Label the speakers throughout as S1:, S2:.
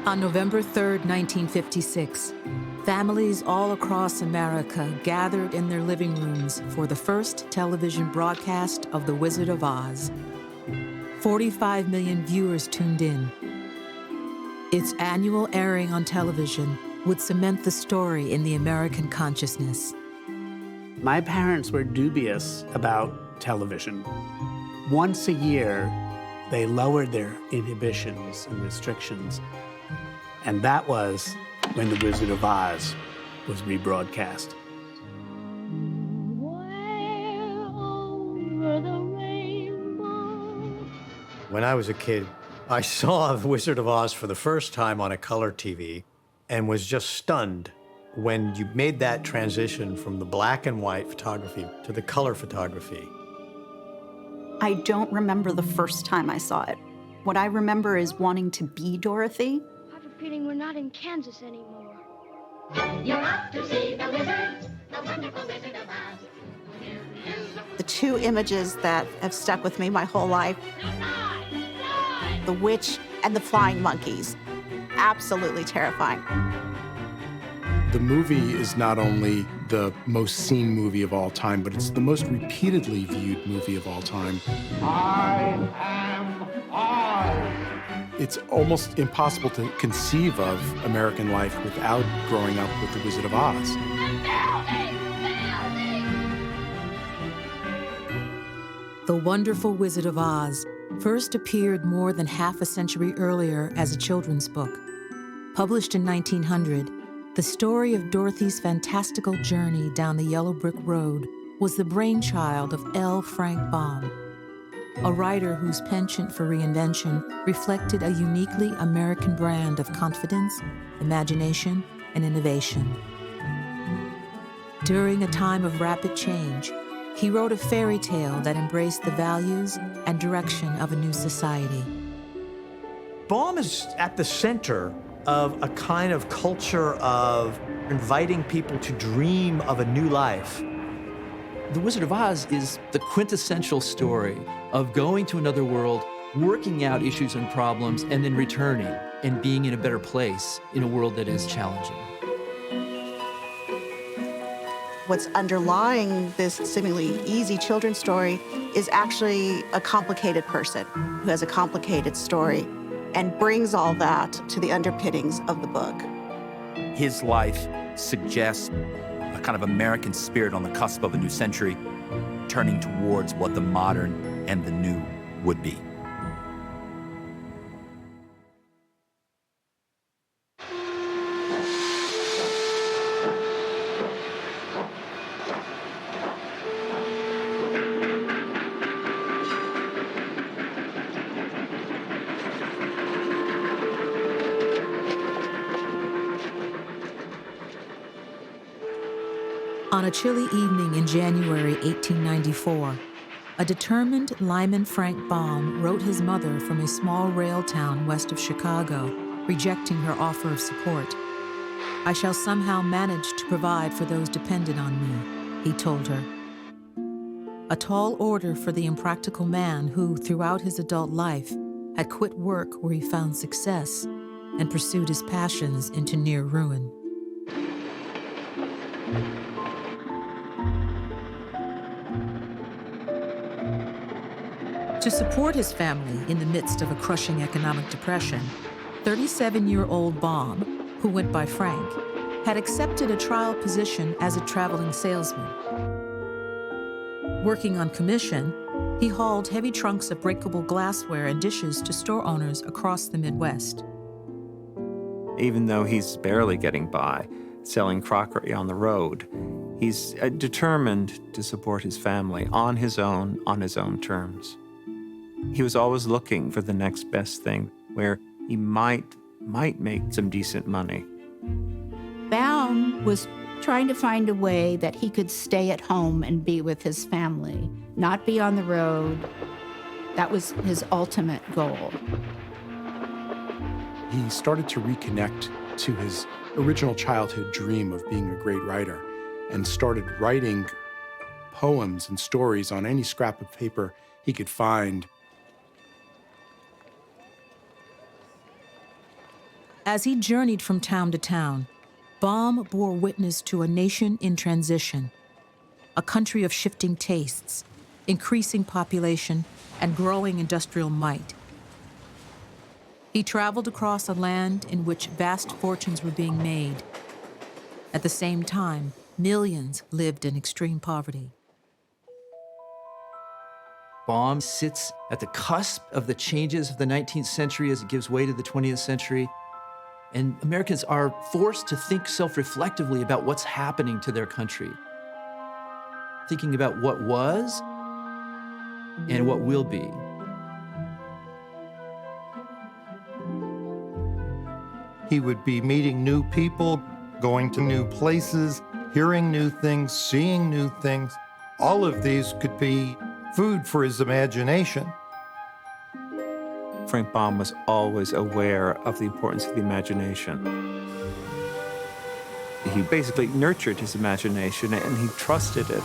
S1: On November 3rd, 1956, families all across America gathered in their living rooms for the first television broadcast of The Wizard of Oz. 45 million viewers tuned in. Its annual airing on television would cement the story in the American consciousness.
S2: My parents were dubious about television. Once a year, they lowered their inhibitions and restrictions. And that was when The Wizard of Oz was rebroadcast.
S3: When I was a kid, I saw The Wizard of Oz for the first time on a color TV and was just stunned when you made that transition from the black and white photography to the color photography.
S4: I don't remember the first time I saw it. What I remember is wanting to be Dorothy.
S5: I have a feeling we're not in Kansas anymore.
S6: You're off to see the wizard, the wonderful Wizard of Oz.
S4: The two images that have stuck with me my whole life, the witch and the flying monkeys. Absolutely terrifying.
S7: The movie is not only the most seen movie of all time, but it's the most repeatedly viewed movie of all time.
S8: I am Oz.
S7: It's almost impossible to conceive of American life without growing up with The Wizard of Oz.
S1: The Wonderful Wizard of Oz first appeared more than half a century earlier as a children's book. Published in 1900, the story of Dorothy's fantastical journey down the yellow brick road was the brainchild of L. Frank Baum, a writer whose penchant for reinvention reflected a uniquely American brand of confidence, imagination, and innovation. During a time of rapid change, he wrote a fairy tale that embraced the values and direction of a new society.
S3: Baum is at the center of a kind of culture of inviting people to dream of a new life.
S9: The Wizard of Oz is the quintessential story of going to another world, working out issues and problems, and then returning and being in a better place in a world that is challenging.
S4: What's underlying this seemingly easy children's story is actually a complicated person who has a complicated story and brings all that to the underpinnings of the book.
S10: His life suggests a kind of American spirit on the cusp of a new century, turning towards what the modern and the new would be.
S1: On a chilly evening in January 1894, a determined Lyman Frank Baum wrote his mother from a small rail town west of Chicago, rejecting her offer of support. "I shall somehow manage to provide for those dependent on me," he told her. A tall order for the impractical man who, throughout his adult life, had quit work where he found success and pursued his passions into near ruin. To support his family in the midst of a crushing economic depression, 37-year-old Baum, who went by Frank, had accepted a trial position as a traveling salesman. Working on commission, he hauled heavy trunks of breakable glassware and dishes to store owners across the Midwest.
S11: Even though he's barely getting by, selling crockery on the road, he's determined to support his family on his own terms. He was always looking for the next best thing where he might make some decent money.
S12: Baum was trying to find a way that he could stay at home and be with his family, not be on the road. That was his ultimate goal.
S7: He started to reconnect to his original childhood dream of being a great writer and started writing poems and stories on any scrap of paper he could find.
S1: As he journeyed from town to town, Baum bore witness to a nation in transition, a country of shifting tastes, increasing population, and growing industrial might. He traveled across a land in which vast fortunes were being made. At the same time, millions lived in extreme poverty.
S9: Baum sits at the cusp of the changes of the 19th century as it gives way to the 20th century. And Americans are forced to think self-reflectively about what's happening to their country, thinking about what was and what will be.
S13: He would be meeting new people, going to new places, hearing new things, seeing new things. All of these could be food for his imagination.
S11: Frank Baum was always aware of the importance of the imagination. He basically nurtured his imagination and he trusted it.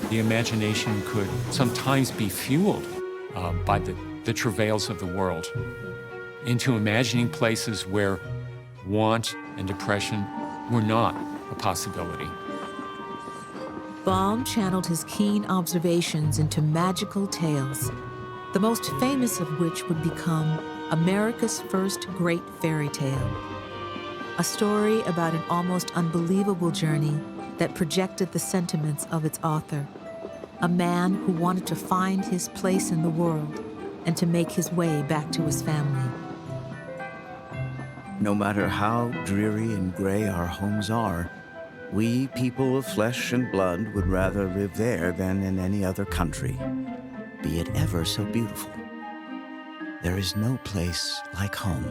S14: The imagination could sometimes be fueled by the travails of the world into imagining places where want and depression were not a possibility.
S1: Baum channeled his keen observations into magical tales, the most famous of which would become America's first great fairy tale, a story about an almost unbelievable journey that projected the sentiments of its author, a man who wanted to find his place in the world and to make his way back to his family.
S15: No matter how dreary and gray our homes are, we people of flesh and blood would rather live there than in any other country, be it ever so beautiful. There is no place like home.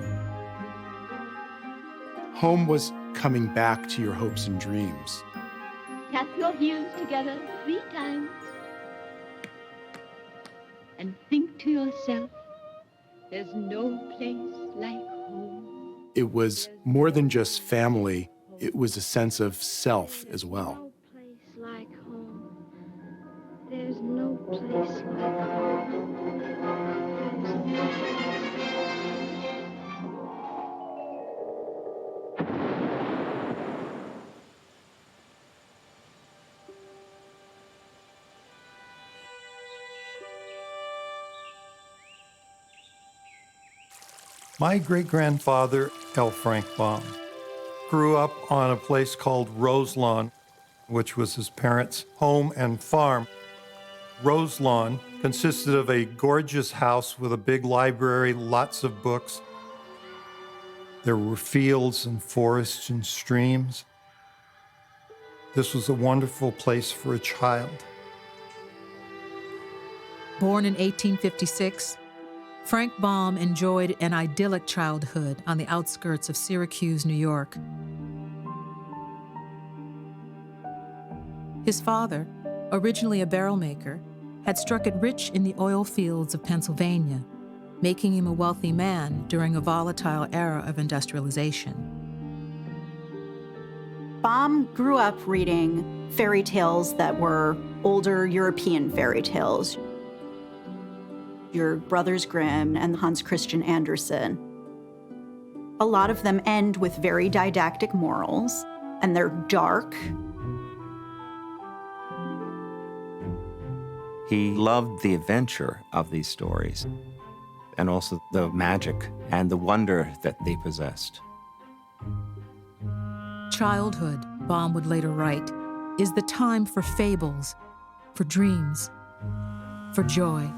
S7: Home was coming back to your hopes and dreams.
S5: Tap your heels together 3 times. And think to yourself, there's no place like home.
S7: It was more than just family, it was a sense of self as well.
S5: No place like home. There's no place like home. There's no place.
S13: My great-grandfather, L. Frank Baum, grew up on a place called Roselawn, which was his parents' home and farm. Roselawn consisted of a gorgeous house with a big library, lots of books. There were fields and forests and streams. This was a wonderful place for a child.
S1: Born in 1856, Frank Baum enjoyed an idyllic childhood on the outskirts of Syracuse, New York. His father, originally a barrel maker, had struck it rich in the oil fields of Pennsylvania, making him a wealthy man during a volatile era of industrialization.
S4: Baum grew up reading fairy tales that were older European fairy tales. Your Brothers Grimm and Hans Christian Andersen. A lot of them end with very didactic morals, and they're dark.
S11: He loved the adventure of these stories and also the magic and the wonder that they possessed.
S1: Childhood, Baum would later write, is the time for fables, for dreams, for joy.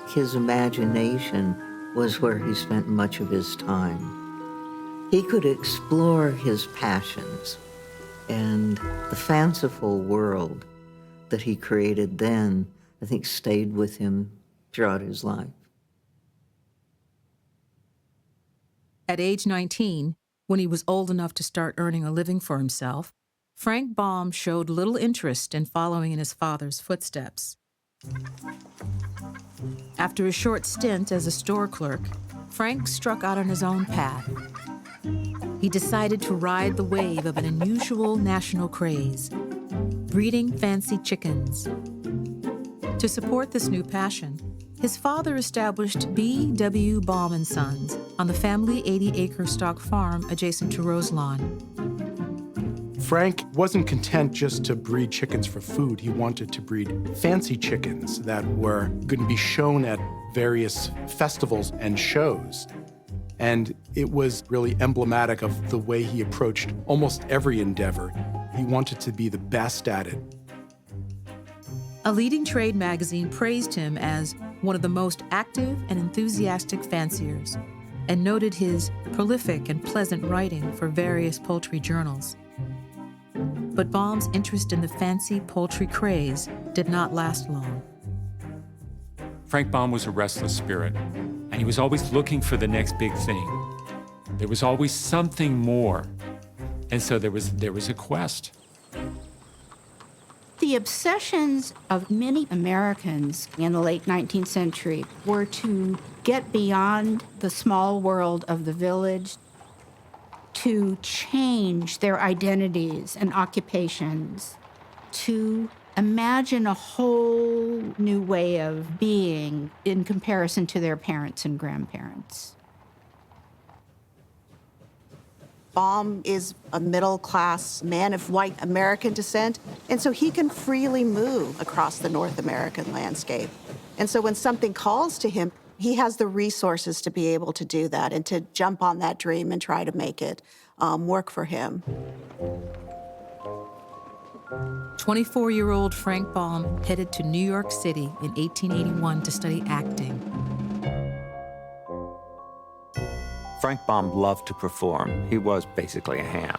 S16: His imagination was where he spent much of his time. He could explore his passions, and the fanciful world that he created then, I think, stayed with him throughout his life.
S1: At age 19, when he was old enough to start earning a living for himself, Frank Baum showed little interest in following in his father's footsteps. After a short stint as a store clerk, Frank struck out on his own path. He decided to ride the wave of an unusual national craze, breeding fancy chickens. To support this new passion, His father established B.W. Baum and Sons on the family 80-acre stock farm adjacent to Roselawn.
S7: Frank wasn't content just to breed chickens for food. He wanted to breed fancy chickens that were going to be shown at various festivals and shows. And it was really emblematic of the way he approached almost every endeavor. He wanted to be the best at it.
S1: A leading trade magazine praised him as one of the most active and enthusiastic fanciers, and noted his prolific and pleasant writing for various poultry journals. But Baum's interest in the fancy poultry craze did not last long.
S14: Frank Baum was a restless spirit, and he was always looking for the next big thing. There was always something more, and so there was a quest.
S12: The obsessions of many Americans in the late 19th century were to get beyond the small world of the village, to change their identities and occupations, to imagine a whole new way of being in comparison to their parents and grandparents.
S4: Baum is a middle-class man of white American descent, and so he can freely move across the North American landscape. And so when something calls to him, he has the resources to be able to do that and to jump on that dream and try to make it work for him.
S1: 24-year-old Frank Baum headed to New York City in 1881 to study acting.
S11: Frank Baum loved to perform. He was basically a ham.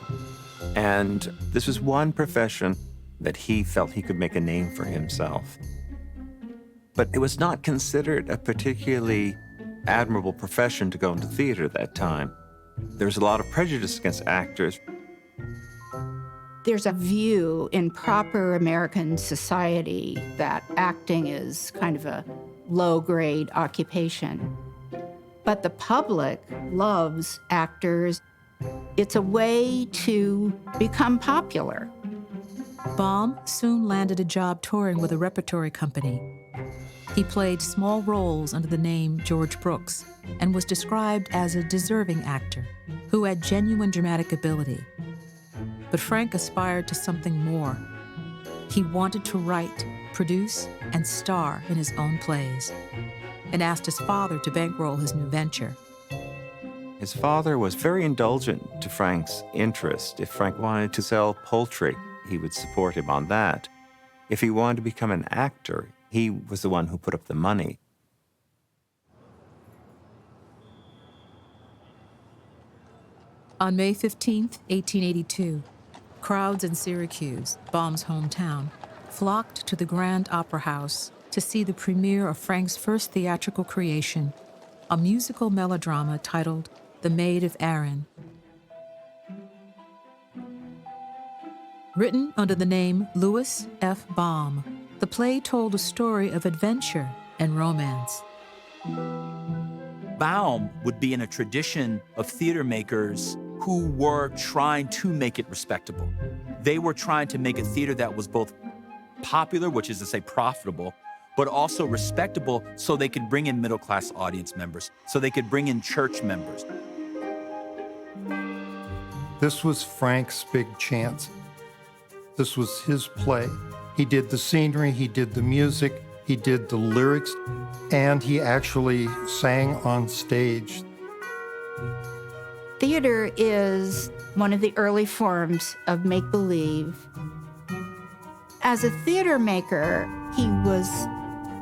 S11: And this was one profession that he felt he could make a name for himself. But it was not considered a particularly admirable profession to go into theater at that time. There was a lot of prejudice against actors.
S12: There's a view in proper American society that acting is kind of a low-grade occupation. But the public loves actors. It's a way to become popular.
S1: Baum soon landed a job touring with a repertory company. He played small roles under the name George Brooks and was described as a deserving actor who had genuine dramatic ability. But Frank aspired to something more. He wanted to write, produce, and star in his own plays, and asked his father to bankroll his new venture.
S11: His father was very indulgent to Frank's interest. If Frank wanted to sell poultry, he would support him on that. If he wanted to become an actor, he was the one who put up the money.
S1: On May 15, 1882, crowds in Syracuse, Baum's hometown, flocked to the Grand Opera House to see the premiere of Frank's first theatrical creation, a musical melodrama titled The Maid of Erin. Written under the name Louis F. Baum, the play told a story of adventure and romance.
S10: Baum would be in a tradition of theater makers who were trying to make it respectable. They were trying to make a theater that was both popular, which is to say profitable, but also respectable so they could bring in middle-class audience members, so they could bring in church members.
S13: This was Frank's big chance. This was his play. He did the scenery, he did the music, he did the lyrics, and he actually sang on stage.
S12: Theater is one of the early forms of make-believe. As a theater maker, he was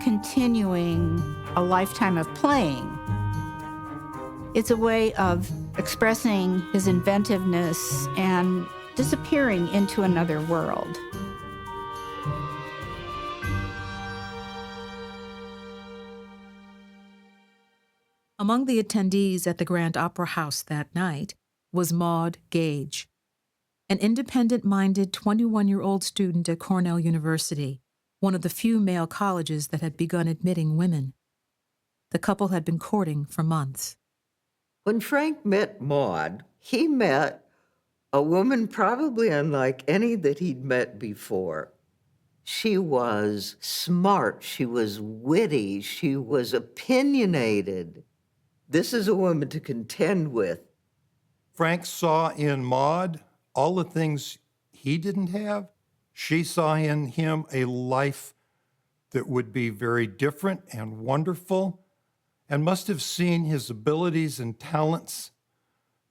S12: continuing a lifetime of playing. It's a way of expressing his inventiveness and disappearing into another world.
S1: Among the attendees at the Grand Opera House that night was Maud Gage, an independent-minded 21-year-old student at Cornell University, one of the few male colleges that had begun admitting women. The couple had been courting for months.
S16: When Frank met Maud, he met a woman probably unlike any that he'd met before. She was smart, she was witty, she was opinionated. This is a woman to contend with.
S13: Frank saw in Maud all the things he didn't have. She saw in him a life that would be very different and wonderful, and must have seen his abilities and talents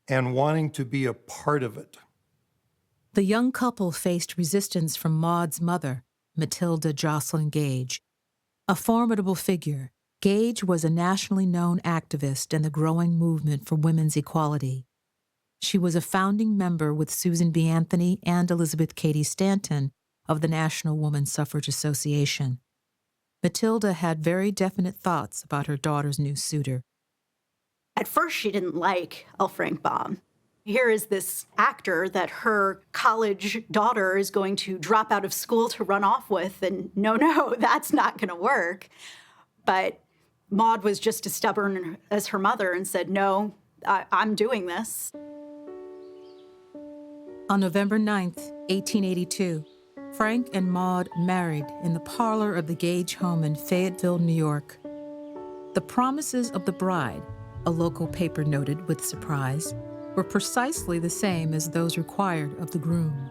S13: and wanting to be a part of it.
S1: The young couple faced resistance from Maud's mother, Matilda Jocelyn Gage. A formidable figure, Gage was a nationally known activist in the growing movement for women's equality. She was a founding member with Susan B. Anthony and Elizabeth Cady Stanton of the National Woman Suffrage Association. Matilda had very definite thoughts about her daughter's new suitor.
S17: At first, she didn't like L. Frank Baum. Here is this actor that her college daughter is going to drop out of school to run off with, and no, that's not going to work. But Maud was just as stubborn as her mother and said, no, I'm doing this.
S1: On November 9th, 1882, Frank and Maud married in the parlor of the Gage home in Fayetteville, New York. The promises of the bride, a local paper noted with surprise, were precisely the same as those required of the groom.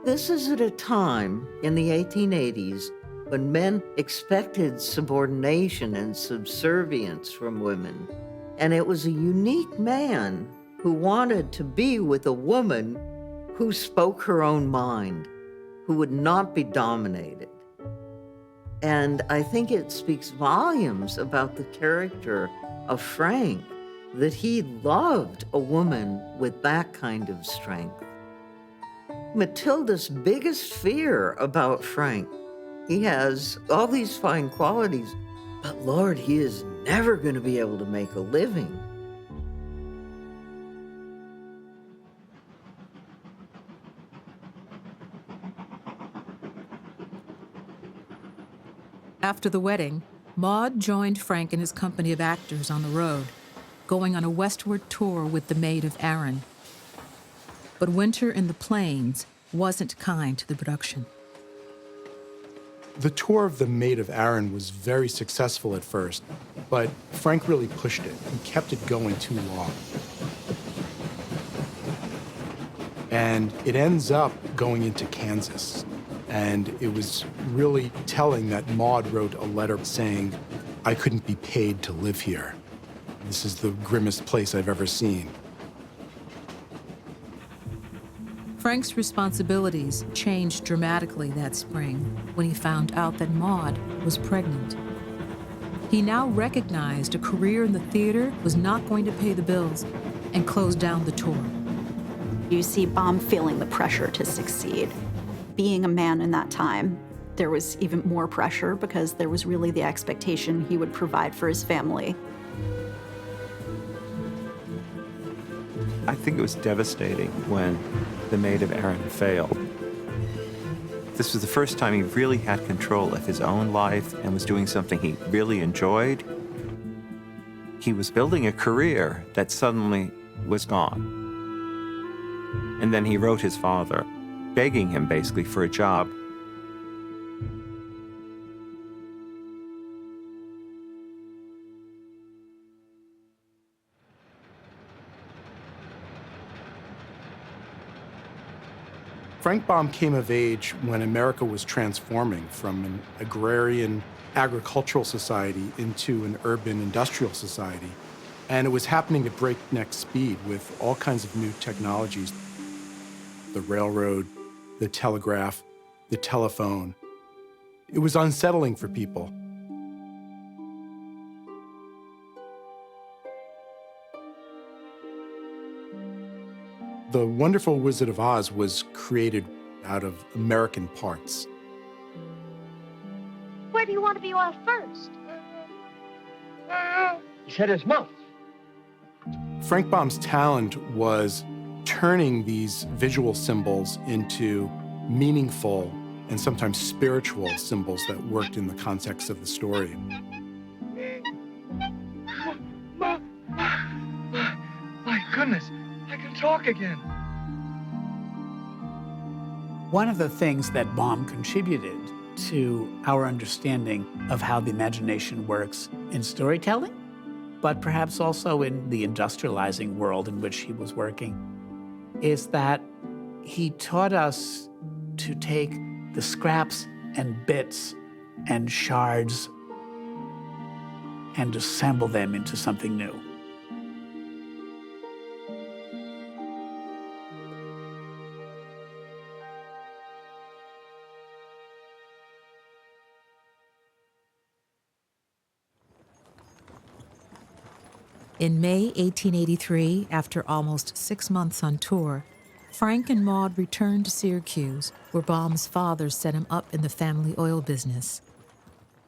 S16: This is at a time in the 1880s when men expected subordination and subservience from women, and it was a unique man who wanted to be with a woman who spoke her own mind, who would not be dominated. And I think it speaks volumes about the character of Frank, that he loved a woman with that kind of strength. Matilda's biggest fear about Frank, he has all these fine qualities, but Lord, he is never going to be able to make a living.
S1: After the wedding, Maud joined Frank and his company of actors on the road, going on a westward tour with the Maid of Erin. But winter in the plains wasn't kind to the production.
S7: The tour of the Maid of Erin was very successful at first, but Frank really pushed it and kept it going too long. And it ends up going into Kansas. And it was really telling that Maud wrote a letter saying, I couldn't be paid to live here. This is the grimmest place I've ever seen.
S1: Frank's responsibilities changed dramatically that spring when he found out that Maud was pregnant. He now recognized a career in the theater was not going to pay the bills and closed down the tour.
S17: You see Baum feeling the pressure to succeed. Being a man in that time, there was even more pressure because there was really the expectation he would provide for his family.
S11: I think it was devastating when The Maid of Erin failed. This was the first time he really had control of his own life and was doing something he really enjoyed. He was building a career that suddenly was gone. And then he wrote his father, begging him basically for a job.
S7: Frank Baum came of age when America was transforming from an agrarian agricultural society into an urban industrial society. And it was happening at breakneck speed with all kinds of new technologies. The railroad, the telegraph, the telephone. It was unsettling for people. The Wonderful Wizard of Oz was created out of American parts.
S6: Where do you want to be off first?
S8: He said his mouth.
S7: Frank Baum's talent was turning these visual symbols into meaningful and sometimes spiritual symbols that worked in the context of the story.
S8: My goodness, I can talk again.
S2: One of the things that Baum contributed to our understanding of how the imagination works in storytelling, but perhaps also in the industrializing world in which he was working, is that he taught us to take the scraps and bits and shards and assemble them into something new.
S1: In May 1883, after almost 6 months on tour, Frank and Maud returned to Syracuse, where Baum's father set him up in the family oil business.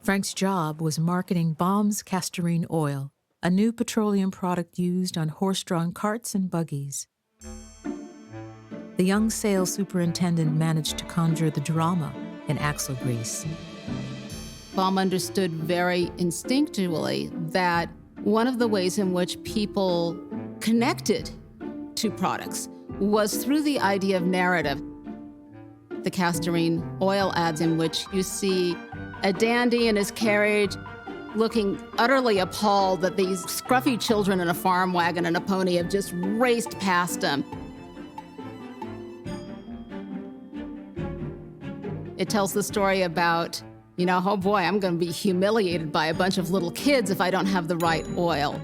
S1: Frank's job was marketing Baum's castorine oil, a new petroleum product used on horse-drawn carts and buggies. The young sales superintendent managed to conjure the drama in axle grease.
S18: Baum understood very instinctually that one of the ways in which people connected to products was through the idea of narrative. The castorine oil ads in which you see a dandy in his carriage looking utterly appalled that these scruffy children in a farm wagon and a pony have just raced past him. It tells the story about, oh boy, I'm going to be humiliated by a bunch of little kids if I don't have the right oil.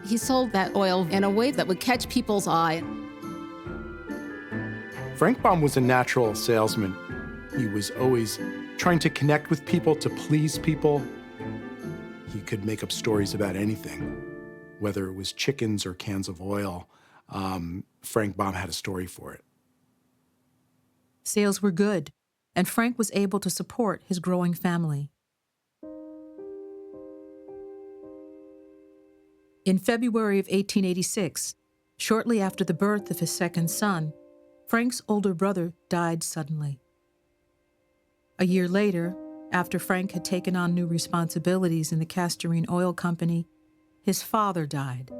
S18: He sold that oil in a way that would catch people's eye.
S7: Frank Baum was a natural salesman. He was always trying to connect with people, to please people. He could make up stories about anything, whether it was chickens or cans of oil. Frank Baum had a story for it.
S1: Sales were good, and Frank was able to support his growing family. In February of 1886, shortly after the birth of his second son, Frank's older brother died suddenly. A year later, after Frank had taken on new responsibilities in the castorine oil company, his father died.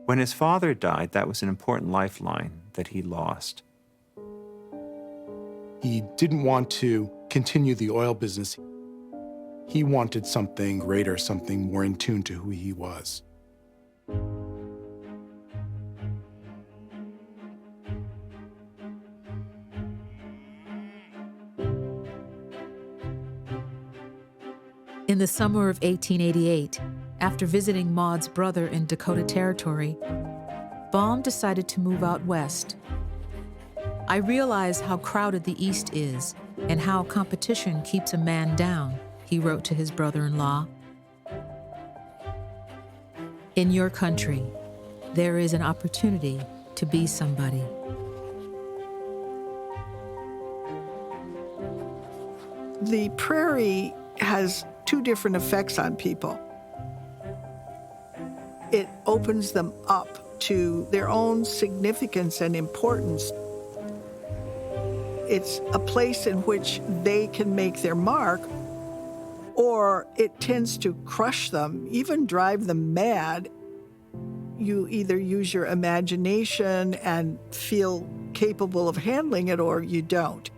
S11: When his father died, that was an important lifeline that he lost.
S7: He didn't want to continue the oil business. He wanted something greater, something more in tune to who he was.
S1: In the summer of 1888, after visiting Maud's brother in Dakota Territory, Baum decided to move out west. I realize how crowded the East is and how competition keeps a man down, he wrote to his brother-in-law. In your country, there is an opportunity to be somebody.
S19: The prairie has two different effects on people. It opens them up to their own significance and importance. It's a place in which they can make their mark, or it tends to crush them, even drive them mad. You either use your imagination and feel capable of handling it, or you don't.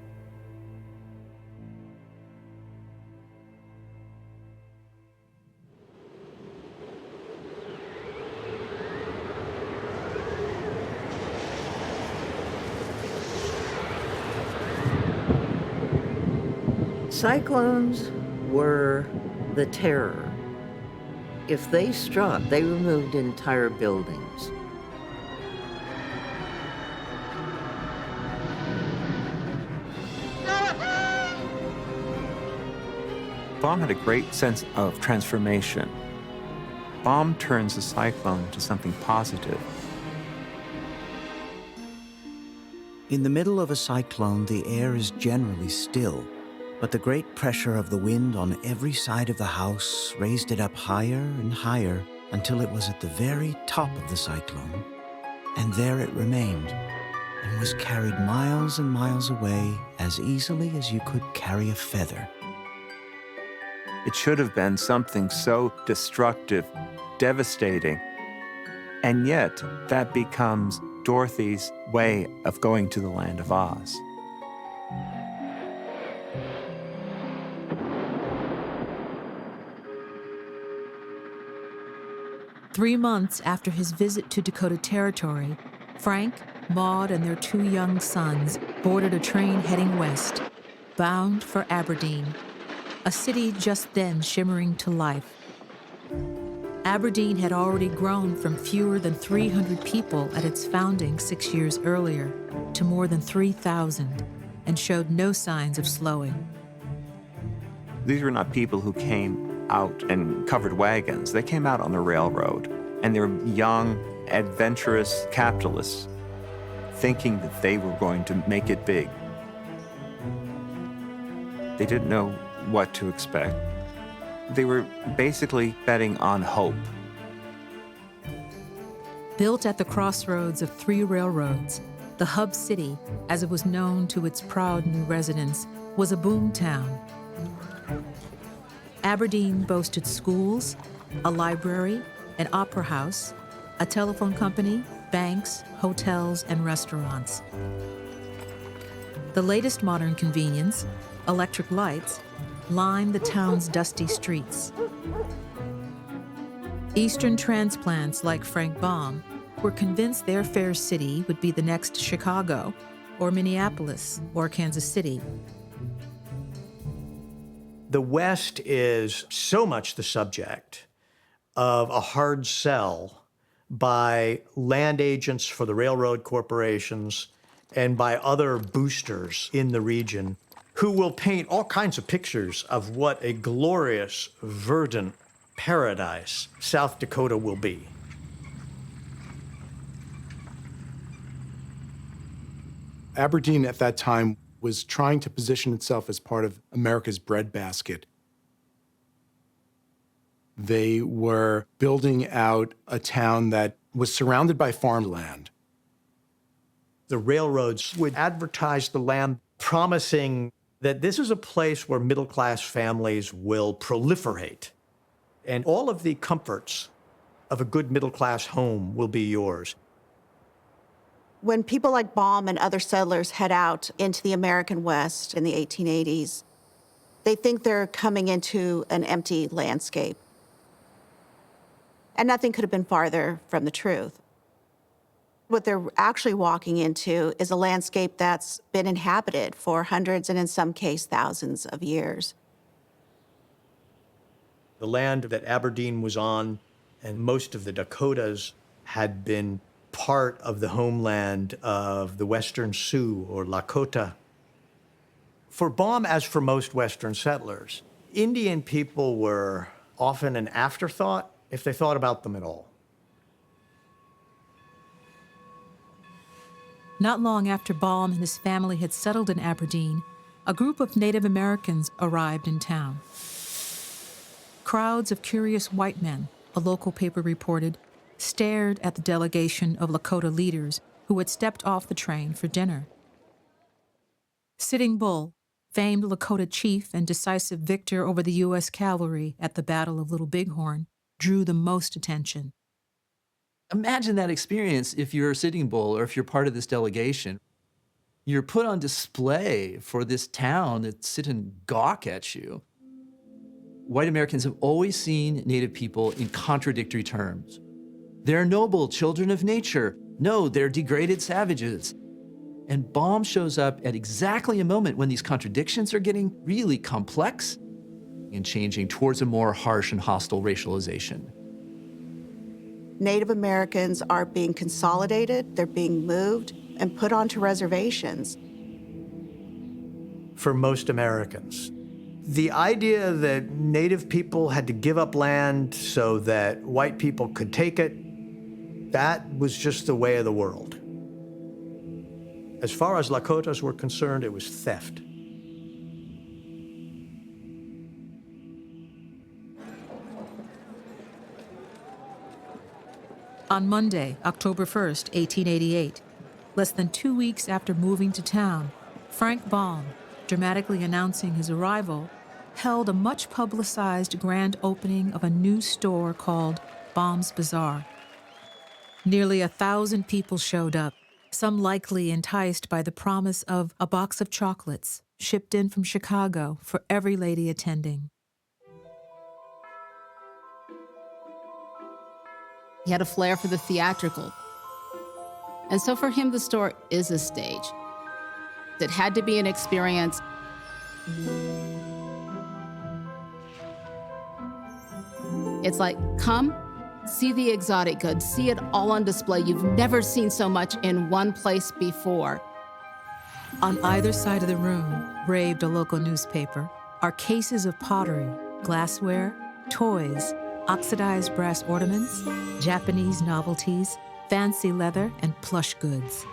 S16: Cyclones were the terror. If they struck, they removed entire buildings.
S11: Baum had a great sense of transformation. Baum turns a cyclone into something positive.
S15: In the middle of a cyclone, the air is generally still, but the great pressure of the wind on every side of the house raised it up higher and higher until it was at the very top of the cyclone. And there it remained, and was carried miles and miles away as easily as you could carry a feather.
S11: It should have been something so destructive, devastating, and yet that becomes Dorothy's way of going to the land of Oz.
S1: Three months after his visit to Dakota Territory, Frank, Maud, and their two young sons boarded a train heading west, bound for Aberdeen, a city just then shimmering to life. Aberdeen had already grown from fewer than 300 people at its founding 6 years earlier to more than 3,000 and showed no signs of slowing.
S11: These were not people who came out in covered wagons. They came out on the railroad, and they were young, adventurous capitalists thinking that they were going to make it big. They didn't know what to expect. They were basically betting on hope.
S1: Built at the crossroads of three railroads, the hub city, as it was known to its proud new residents, was a boom town. Aberdeen boasted schools, a library, an opera house, a telephone company, banks, hotels, and restaurants. The latest modern convenience, electric lights, lined the town's dusty streets. Eastern transplants like Frank Baum were convinced their fair city would be the next Chicago, or Minneapolis, or Kansas City.
S3: The West is so much the subject of a hard sell by land agents for the railroad corporations and by other boosters in the region who will paint all kinds of pictures of what a glorious, verdant paradise South Dakota will be.
S7: Aberdeen at that time was trying to position itself as part of America's breadbasket. They were building out a town that was surrounded by farmland.
S3: The railroads would advertise the land, promising that this is a place where middle-class families will proliferate, and all of the comforts of a good middle-class home will be yours.
S4: When people like Baum and other settlers head out into the American West in the 1880s, they think they're coming into an empty landscape. And nothing could have been farther from the truth. What they're actually walking into is a landscape that's been inhabited for hundreds and in some cases thousands of years.
S3: The land that Aberdeen was on and most of the Dakotas had been part of the homeland of the Western Sioux or Lakota. For Baum, as for most Western settlers, Indian people were often an afterthought if they thought about them at all.
S1: Not long after Baum and his family had settled in Aberdeen, a group of Native Americans arrived in town. Crowds of curious white men, a local paper reported, stared at the delegation of Lakota leaders who had stepped off the train for dinner. Sitting Bull, famed Lakota chief and decisive victor over the U.S. cavalry at the Battle of Little Bighorn, drew the most attention.
S9: Imagine that experience if you're Sitting Bull or if you're part of this delegation. You're put on display for this town that sit and gawk at you. White Americans have always seen Native people in contradictory terms. They're noble children of nature. No, they're degraded savages. And Baum shows up at exactly a moment when these contradictions are getting really complex and changing towards a more harsh and hostile racialization.
S4: Native Americans are being consolidated, they're being moved and put onto reservations.
S3: For most Americans, the idea that Native people had to give up land so that white people could take it, that was just the way of the world. As far as Lakotas were concerned, it was theft.
S1: On Monday, October 1st, 1888, less than 2 weeks after moving to town, Frank Baum, dramatically announcing his arrival, held a much-publicized grand opening of a new store called Baum's Bazaar. Nearly 1,000 people showed up, some likely enticed by the promise of a box of chocolates shipped in from Chicago for every lady attending.
S18: He had a flair for the theatrical. And so for him, the store is a stage. It had to be an experience. It's like, come, see the exotic goods, see it all on display. You've never seen so much in one place before.
S1: On either side of the room, braved a local newspaper, are cases of pottery, glassware, toys, oxidized brass ornaments, Japanese novelties, fancy leather, and plush goods.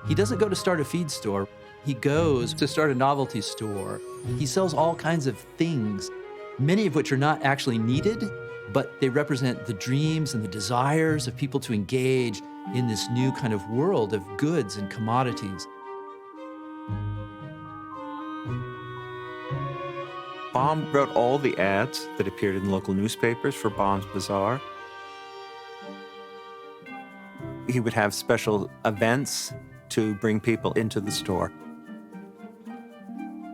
S9: He doesn't go to start a feed store. He goes to start a novelty store. He sells all kinds of things, many of which are not actually needed, but they represent the dreams and the desires of people to engage in this new kind of world of goods and commodities.
S11: Baum wrote all the ads that appeared in local newspapers for Baum's Bazaar. He would have special events to bring people into the store.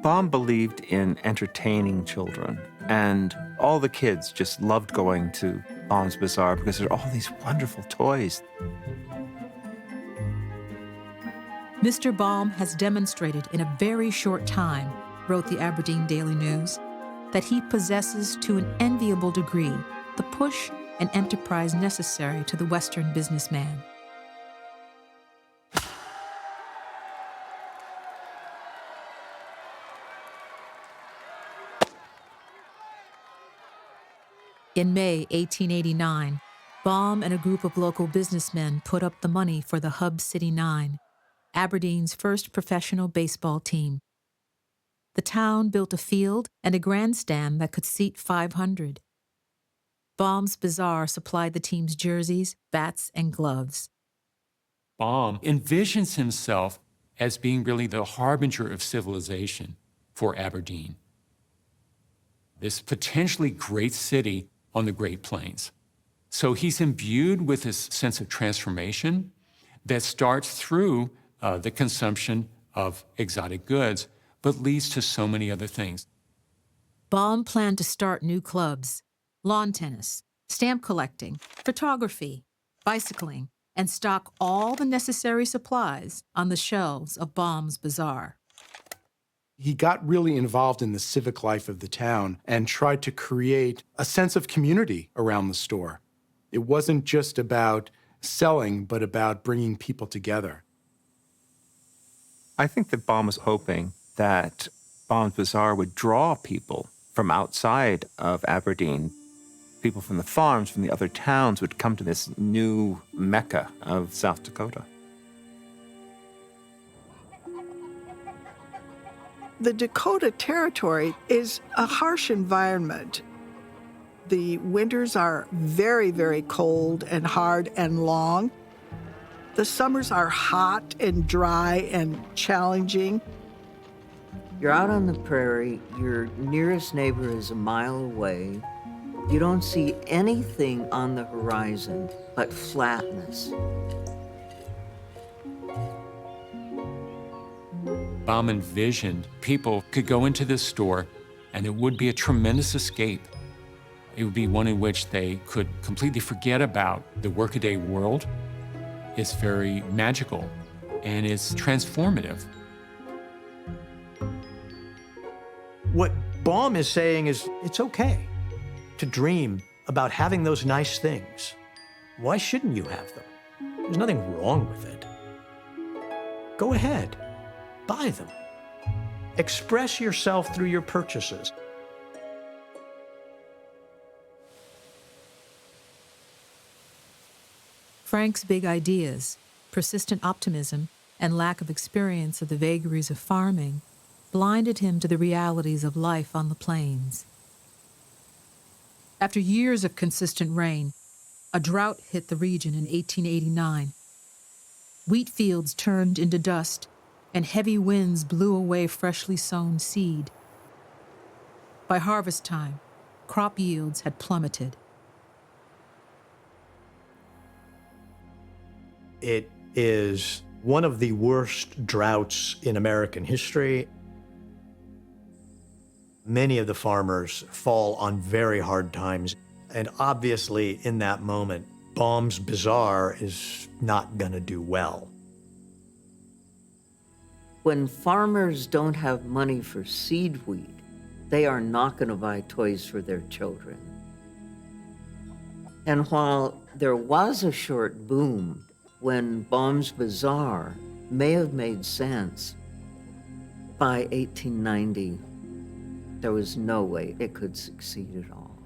S11: Baum believed in entertaining children, and all the kids just loved going to Baum's Bazaar because there are all these wonderful toys.
S1: Mr. Baum has demonstrated in a very short time, wrote the Aberdeen Daily News, that he possesses to an enviable degree the push and enterprise necessary to the Western businessman. In May 1889, Baum and a group of local businessmen put up the money for the Hub City Nine, Aberdeen's first professional baseball team. The town built a field and a grandstand that could seat 500. Baum's Bazaar supplied the team's jerseys, bats, and gloves.
S14: Baum envisions himself as being really the harbinger of civilization for Aberdeen, this potentially great city on the Great Plains. So he's imbued with this sense of transformation that starts through the consumption of exotic goods, but leads to so many other things.
S1: Baum planned to start new clubs, lawn tennis, stamp collecting, photography, bicycling, and stock all the necessary supplies on the shelves of Baum's Bazaar.
S7: He got really involved in the civic life of the town and tried to create a sense of community around the store. It wasn't just about selling, but about bringing people together.
S11: I think that Baum was hoping that Baum's Bazaar would draw people from outside of Aberdeen. People from the farms, from the other towns would come to this new Mecca of South Dakota.
S19: The Dakota Territory is a harsh environment. The winters are very, very cold and hard and long. The summers are hot and dry and challenging.
S16: You're out on the prairie, your nearest neighbor is a mile away. You don't see anything on the horizon but flatness.
S14: Baum envisioned people could go into this store and it would be a tremendous escape. It would be one in which they could completely forget about the workaday world. It's very magical and it's transformative.
S3: What Baum is saying is it's okay to dream about having those nice things. Why shouldn't you have them? There's nothing wrong with it. Go ahead, buy them. Express yourself through your purchases.
S1: Frank's big ideas, persistent optimism, and lack of experience of the vagaries of farming blinded him to the realities of life on the plains. After years of consistent rain, a drought hit the region in 1889. Wheat fields turned into dust, and heavy winds blew away freshly sown seed. By harvest time, crop yields had plummeted.
S3: It is one of the worst droughts in American history. Many of the farmers fall on very hard times. And obviously, in that moment, Baum's Bazaar is not going to do well.
S16: When farmers don't have money for seed wheat, they are not going to buy toys for their children. And while there was a short boom when Baum's Bazaar may have made sense, by 1890, there was no way it could succeed at all.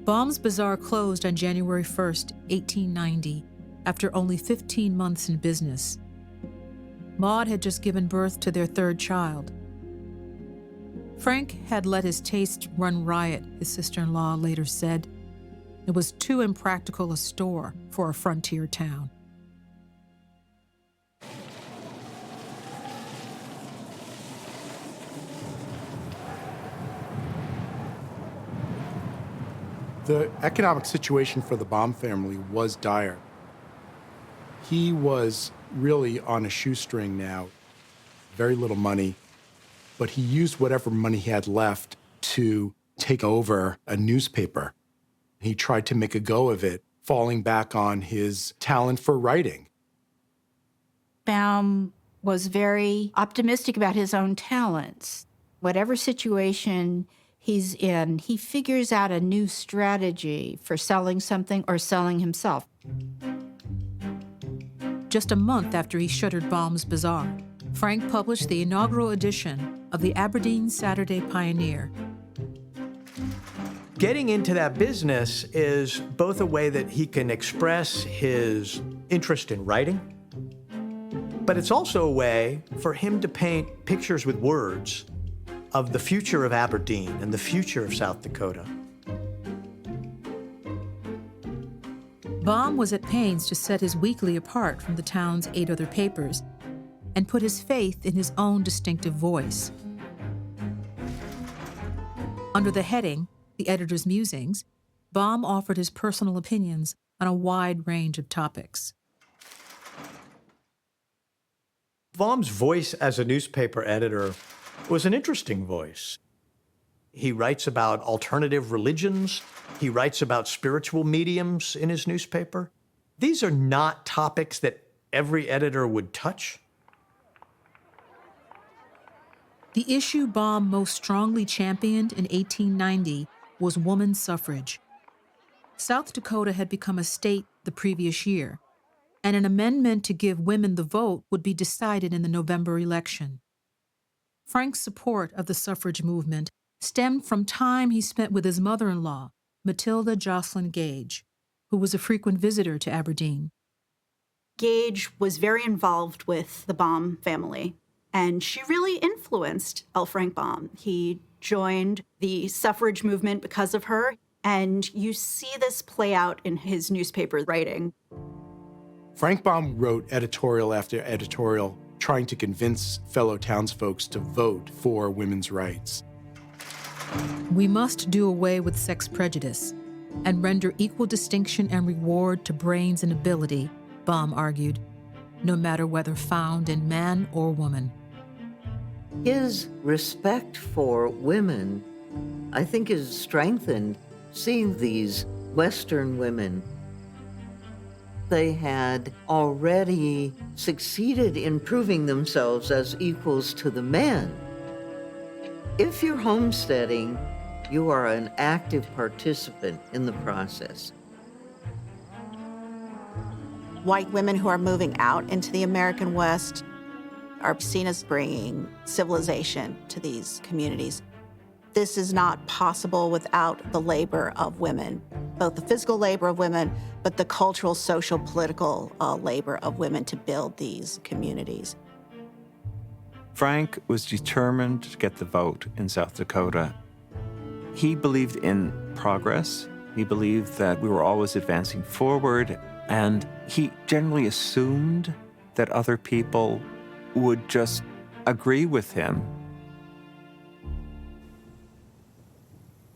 S1: Baum's Bazaar closed on January 1st, 1890, after only 15 months in business. Maud had just given birth to their third child. Frank had let his taste run riot, his sister-in-law later said. It was too impractical a store for a frontier town.
S7: The economic situation for the Baum family was dire. He was really on a shoestring now, very little money, but he used whatever money he had left to take over a newspaper. He tried to make a go of it, falling back on his talent for writing.
S12: Baum was very optimistic about his own talents. Whatever situation he's in, he figures out a new strategy for selling something or selling himself.
S1: Just a month after he shuttered Baum's Bazaar, Frank published the inaugural edition of the Aberdeen Saturday Pioneer.
S3: Getting into that business is both a way that he can express his interest in writing, but it's also a way for him to paint pictures with words of the future of Aberdeen and the future of South Dakota.
S1: Baum was at pains to set his weekly apart from the town's 8 other papers and put his faith in his own distinctive voice. Under the heading, The Editor's Musings, Baum offered his personal opinions on a wide range of topics.
S3: Baum's voice as a newspaper editor was an interesting voice. He writes about alternative religions. He writes about spiritual mediums in his newspaper. These are not topics that every editor would touch.
S1: The issue Baum most strongly championed in 1890 was woman's suffrage. South Dakota had become a state the previous year, and an amendment to give women the vote would be decided in the November election. Frank's support of the suffrage movement stemmed from time he spent with his mother-in-law, Matilda Jocelyn Gage, who was a frequent visitor to Aberdeen.
S17: Gage was very involved with the Baum family, and she really influenced L. Frank Baum. He joined the suffrage movement because of her, and you see this play out in his newspaper writing.
S7: Frank Baum wrote editorial after editorial trying to convince fellow townsfolk to vote for women's rights.
S1: We must do away with sex prejudice and render equal distinction and reward to brains and ability, Baum argued, no matter whether found in man or woman.
S16: His respect for women, I think, is strengthened seeing these Western women. They had already succeeded in proving themselves as equals to the men. If you're homesteading, you are an active participant in the process.
S4: White women who are moving out into the American West are seen as bringing civilization to these communities. This is not possible without the labor of women, both the physical labor of women, but the cultural, social, political labor of women to build these communities.
S11: Frank was determined to get the vote in South Dakota. He believed in progress. He believed that we were always advancing forward, and he generally assumed that other people would just agree with him.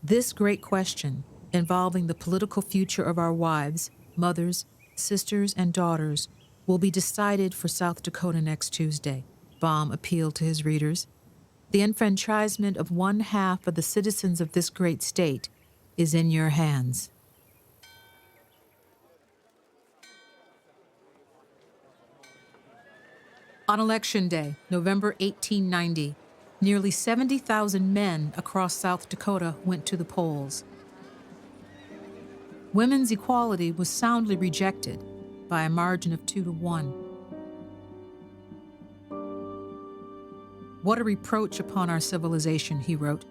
S1: This great question, involving the political future of our wives, mothers, sisters, and daughters will be decided for South Dakota next Tuesday, Baum appealed to his readers. The enfranchisement of 1/2 of the citizens of this great state is in your hands. On Election Day, November 1890, nearly 70,000 men across South Dakota went to the polls. Women's equality was soundly rejected by a margin of 2-1. What a reproach upon our civilization, he wrote,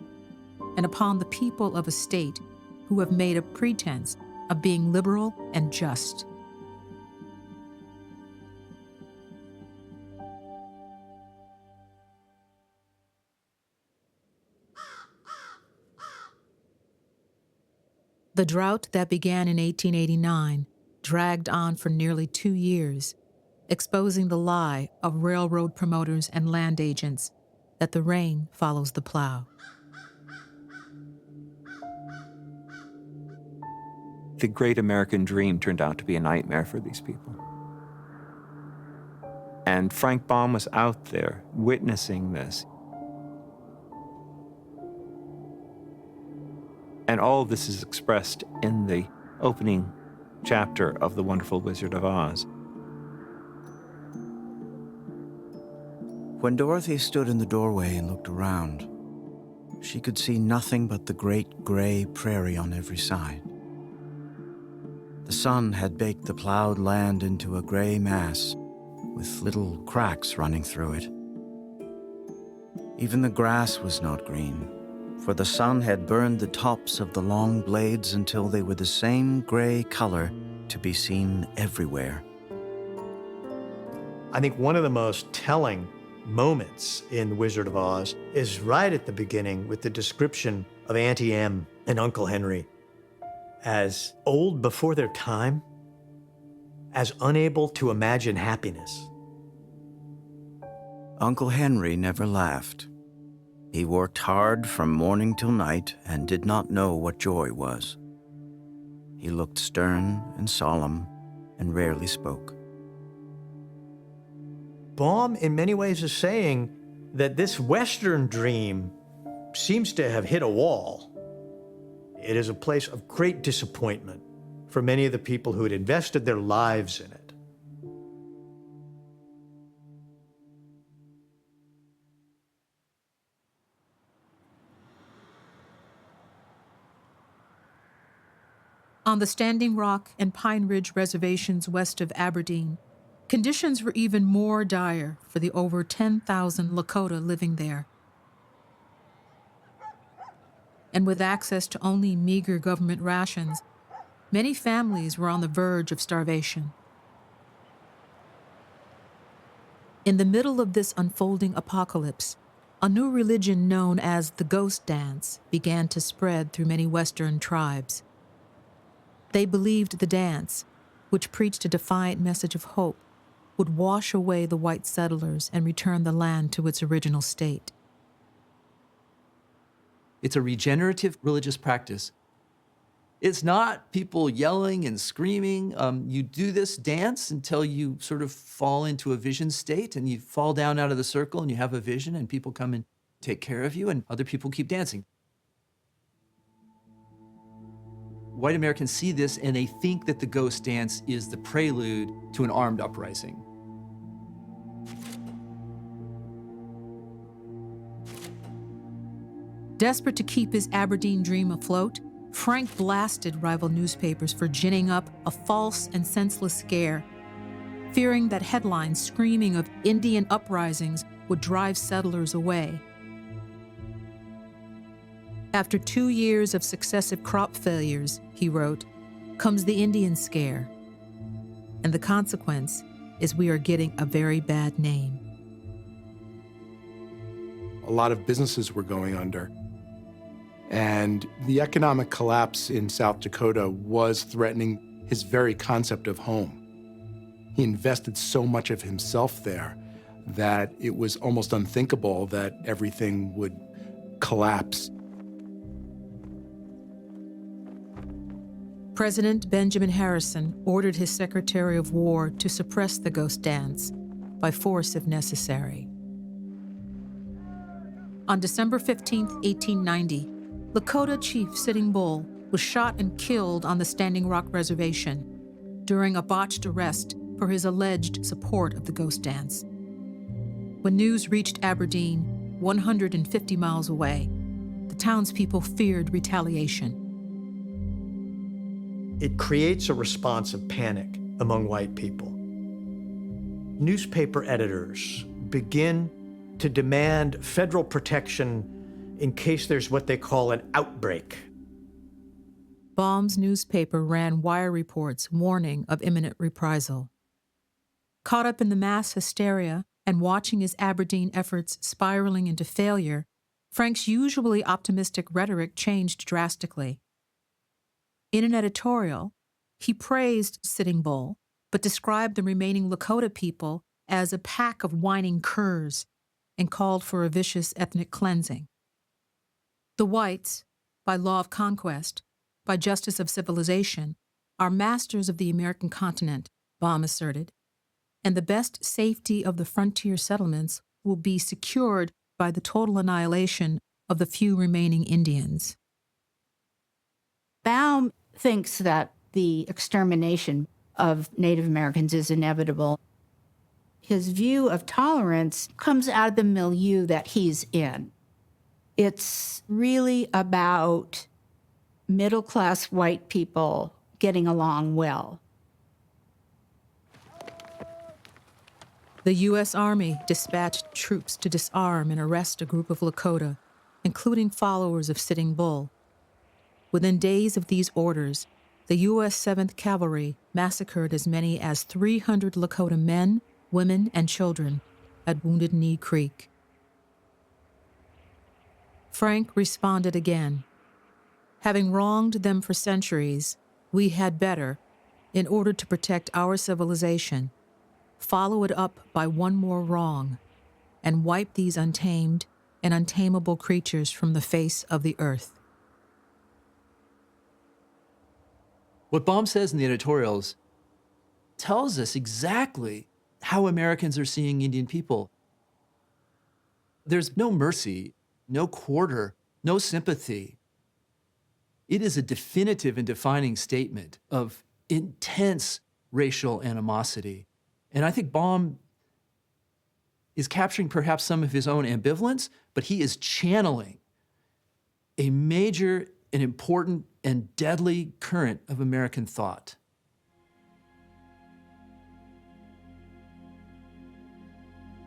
S1: and upon the people of a state who have made a pretense of being liberal and just. The drought that began in 1889 dragged on for nearly 2 years, exposing the lie of railroad promoters and land agents that the rain follows the plow.
S11: The great American dream turned out to be a nightmare for these people. And Frank Baum was out there witnessing this. And all of this is expressed in the opening chapter of The Wonderful Wizard of Oz.
S15: When Dorothy stood in the doorway and looked around, she could see nothing but the great gray prairie on every side. The sun had baked the plowed land into a gray mass with little cracks running through it. Even the grass was not green, for the sun had burned the tops of the long blades until they were the same gray color to be seen everywhere.
S3: I think one of the most telling moments in The Wizard of Oz is right at the beginning with the description of Auntie Em and Uncle Henry as old before their time, as unable to imagine happiness.
S15: Uncle Henry never laughed. He worked hard from morning till night and did not know what joy was. He looked stern and solemn and rarely spoke.
S3: Baum, in many ways, is saying that this Western dream seems to have hit a wall. It is a place of great disappointment for many of the people who had invested their lives in it.
S1: On the Standing Rock and Pine Ridge reservations west of Aberdeen, conditions were even more dire for the over 10,000 Lakota living there. And with access to only meager government rations, many families were on the verge of starvation. In the middle of this unfolding apocalypse, a new religion known as the ghost dance began to spread through many Western tribes. They believed the dance, which preached a defiant message of hope, would wash away the white settlers and return the land to its original state.
S9: It's a regenerative religious practice. It's not people yelling and screaming. You do this dance until you sort of fall into a vision state and you fall down out of the circle and you have a vision and people come and take care of you and other people keep dancing. White Americans see this and they think that the ghost dance is the prelude to an armed uprising.
S1: Desperate to keep his Aberdeen dream afloat, Frank blasted rival newspapers for ginning up a false and senseless scare, fearing that headlines screaming of Indian uprisings would drive settlers away. After 2 years of successive crop failures, he wrote, comes the Indian scare. And the consequence is we are getting a very bad name.
S7: A lot of businesses were going under. And the economic collapse in South Dakota was threatening his very concept of home. He invested so much of himself there that it was almost unthinkable that everything would collapse.
S1: President Benjamin Harrison ordered his Secretary of War to suppress the ghost dance, by force if necessary. On December 15, 1890, Lakota Chief Sitting Bull was shot and killed on the Standing Rock Reservation during a botched arrest for his alleged support of the ghost dance. When news reached Aberdeen, 150 miles away, the townspeople feared retaliation.
S3: It creates a response of panic among white people. Newspaper editors begin to demand federal protection in case there's what they call an outbreak.
S1: Baum's newspaper ran wire reports warning of imminent reprisal. Caught up in the mass hysteria and watching his Aberdeen efforts spiraling into failure, Frank's usually optimistic rhetoric changed drastically. In an editorial, he praised Sitting Bull, but described the remaining Lakota people as a pack of whining curs and called for a vicious ethnic cleansing. The whites, by law of conquest, by justice of civilization, are masters of the American continent, Baum asserted, and the best safety of the frontier settlements will be secured by the total annihilation of the few remaining Indians.
S12: Baum thinks that the extermination of Native Americans is inevitable. His view of tolerance comes out of the milieu that he's in. It's really about middle-class white people getting along well.
S1: The U.S. Army dispatched troops to disarm and arrest a group of Lakota, including followers of Sitting Bull. Within days of these orders, the U.S. 7th Cavalry massacred as many as 300 Lakota men, women, and children at Wounded Knee Creek. Frank responded again. Having wronged them for centuries, we had better, in order to protect our civilization, follow it up by one more wrong and wipe these untamed and untamable creatures from the face of the earth.
S9: What Baum says in the editorials tells us exactly how Americans are seeing Indian people. There's no mercy, no quarter, no sympathy. It is a definitive and defining statement of intense racial animosity. And I think Baum is capturing perhaps some of his own ambivalence, but he is channeling a major and important and deadly current of American thought.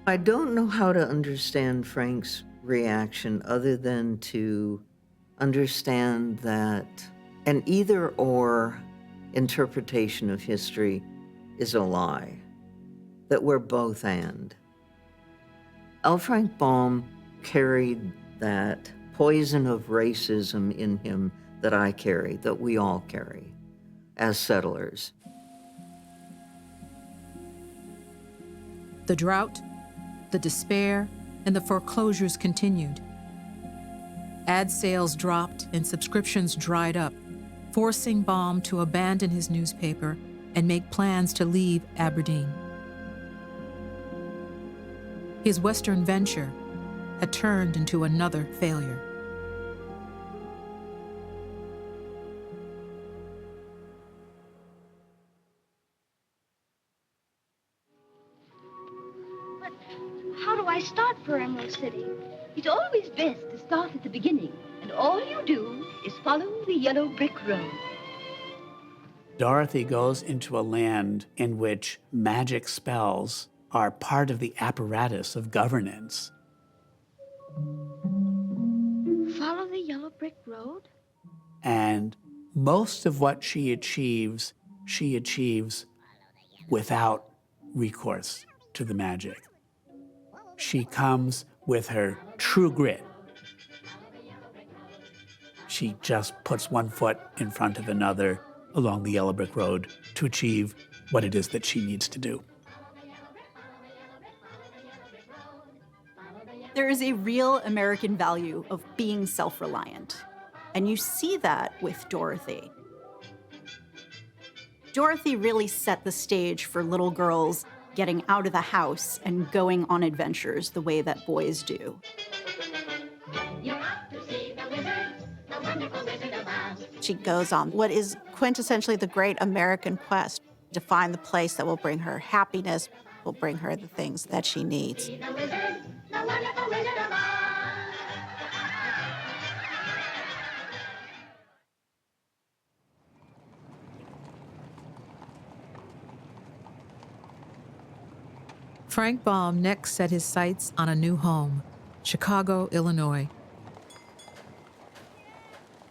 S16: I don't know how to understand Frank's reaction other than to understand that an either-or interpretation of history is a lie, that we're both and. L. Frank Baum carried that poison of racism in him that I carry, that we all carry as settlers.
S1: The drought, the despair, and the foreclosures continued. Ad sales dropped and subscriptions dried up, forcing Baum to abandon his newspaper and make plans to leave Aberdeen. His Western venture had turned into another failure.
S5: But how do I start for Emerald City?
S6: It's always best to start at the beginning, and all you do is follow the yellow brick road.
S2: Dorothy goes into a land in which magic spells are part of the apparatus of governance.
S5: Follow the yellow brick road?
S2: And most of what she achieves without recourse to the magic. She comes with her true grit. She just puts one foot in front of another along the yellow brick road to achieve what it is that she needs to do.
S17: There is a real American value of being self-reliant, and you see that with Dorothy. Dorothy really set the stage for little girls getting out of the house and going on adventures the way that boys do. She goes on what is quintessentially the great American quest to find the place that will bring her happiness, will bring her the things that she needs.
S1: Frank Baum next set his sights on a new home, Chicago, Illinois.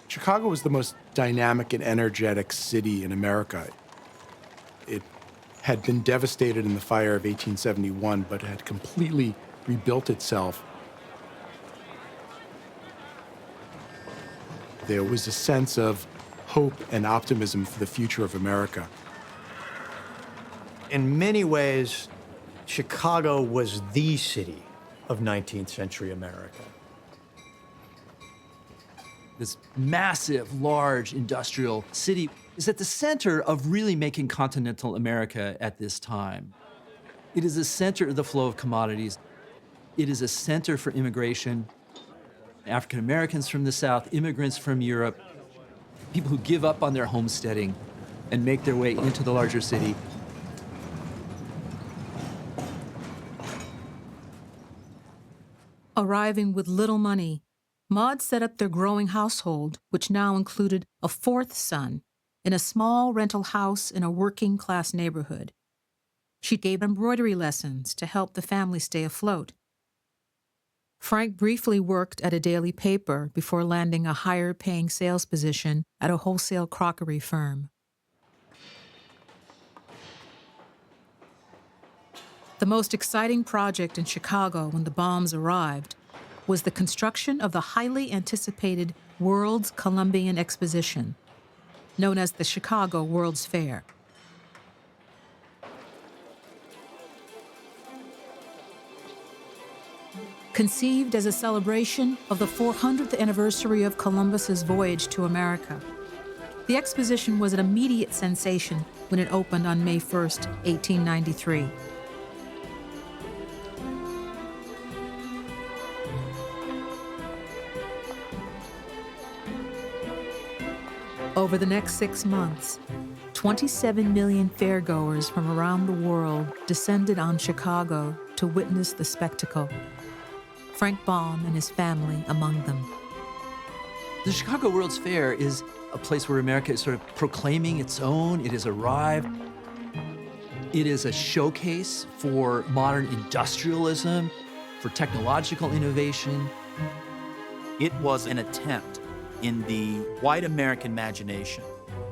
S7: Chicago was the most dynamic and energetic city in America. It had been devastated in the fire of 1871, but had completely rebuilt itself. There was a sense of hope and optimism for the future of America.
S3: In many ways, Chicago was the city of 19th century America.
S9: This massive, large industrial city is at the center of really making continental America at this time. It is a center of the flow of commodities. It is a center for immigration. African Americans from the South, immigrants from Europe, people who give up on their homesteading and make their way into the larger city.
S1: Arriving with little money, Maud set up their growing household, which now included a fourth son, in a small rental house in a working-class neighborhood. She gave embroidery lessons to help the family stay afloat. Frank briefly worked at a daily paper before landing a higher-paying sales position at a wholesale crockery firm. The most exciting project in Chicago when the Baums arrived was the construction of the highly anticipated World's Columbian Exposition, known as the Chicago World's Fair. Conceived as a celebration of the 400th anniversary of Columbus's voyage to America, the exposition was an immediate sensation when it opened on May 1st, 1893. Over the next 6 months, 27 million fairgoers from around the world descended on Chicago to witness the spectacle, Frank Baum and his family among them.
S9: The Chicago World's Fair is a place where America is sort of proclaiming its own. It has arrived. It is a showcase for modern industrialism, for technological innovation.
S10: It was an attempt in the white American imagination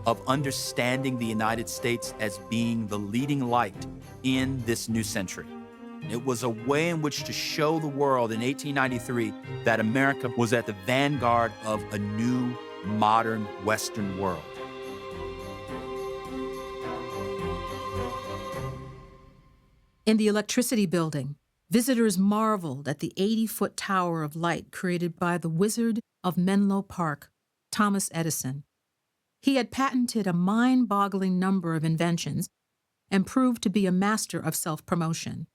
S10: of understanding the United States as being the leading light in this new century. It was a way in which to show the world in 1893 that America was at the vanguard of a new, modern Western world.
S1: In the Electricity Building, visitors marveled at the 80-foot tower of light created by the Wizard of Menlo Park, Thomas Edison. He had patented a mind-boggling number of inventions and proved to be a master of self-promotion.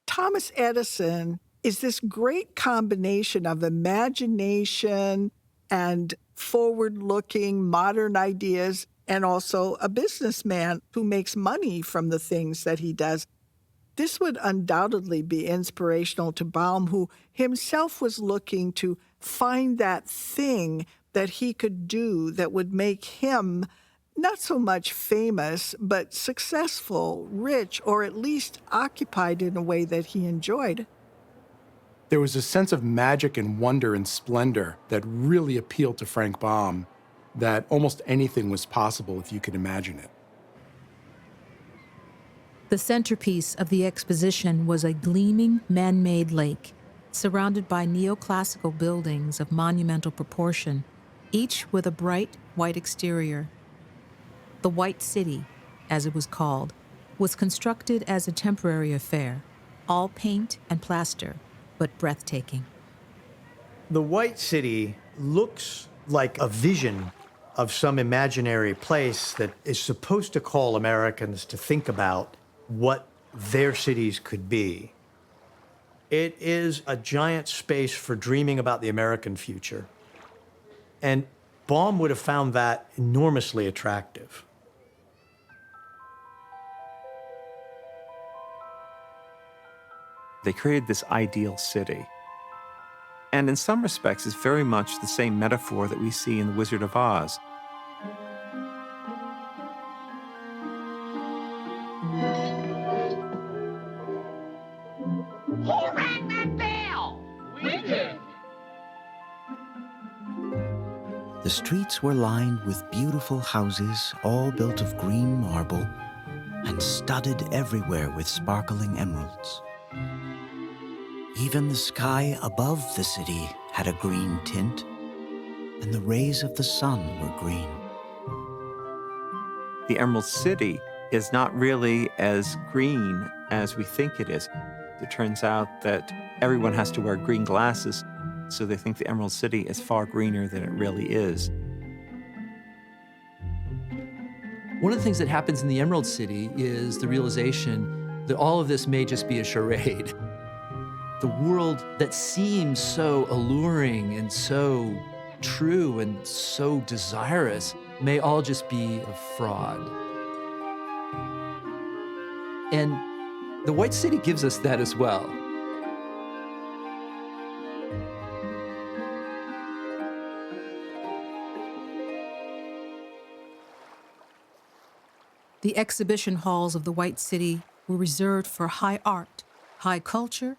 S19: Thomas Edison is this great combination of imagination and forward-looking modern ideas, and also a businessman who makes money from the things that he does. This would undoubtedly be inspirational to Baum, who himself was looking to find that thing that he could do that would make him not so much famous, but successful, rich, or at least occupied in a way that he enjoyed.
S7: There was a sense of magic and wonder and splendor that really appealed to Frank Baum, that almost anything was possible if you could imagine it.
S1: The centerpiece of the exposition was a gleaming man-made lake, surrounded by neoclassical buildings of monumental proportion, each with a bright white exterior. The White City, as it was called, was constructed as a temporary affair, all paint and plaster, but breathtaking.
S3: The White City looks like a vision of some imaginary place that is supposed to call Americans to think about what their cities could be. It is a giant space for dreaming about the American future. And Baum would have found that enormously attractive.
S11: They created this ideal city. And in some respects, it's very much the same metaphor that we see in The Wizard of Oz.
S8: Who rang that bell? We did.
S15: The streets were lined with beautiful houses, all built of green marble and studded everywhere with sparkling emeralds. Even the sky above the city had a green tint, and the rays of the sun were green.
S11: The Emerald City is not really as green as we think it is. It turns out that everyone has to wear green glasses, so they think the Emerald City is far greener than it really is.
S9: One of the things that happens in the Emerald City is the realization that all of this may just be a charade. The world that seems so alluring and so true and so desirous may all just be a fraud. And the White City gives us that as well.
S1: The exhibition halls of the White City were reserved for high art, high culture,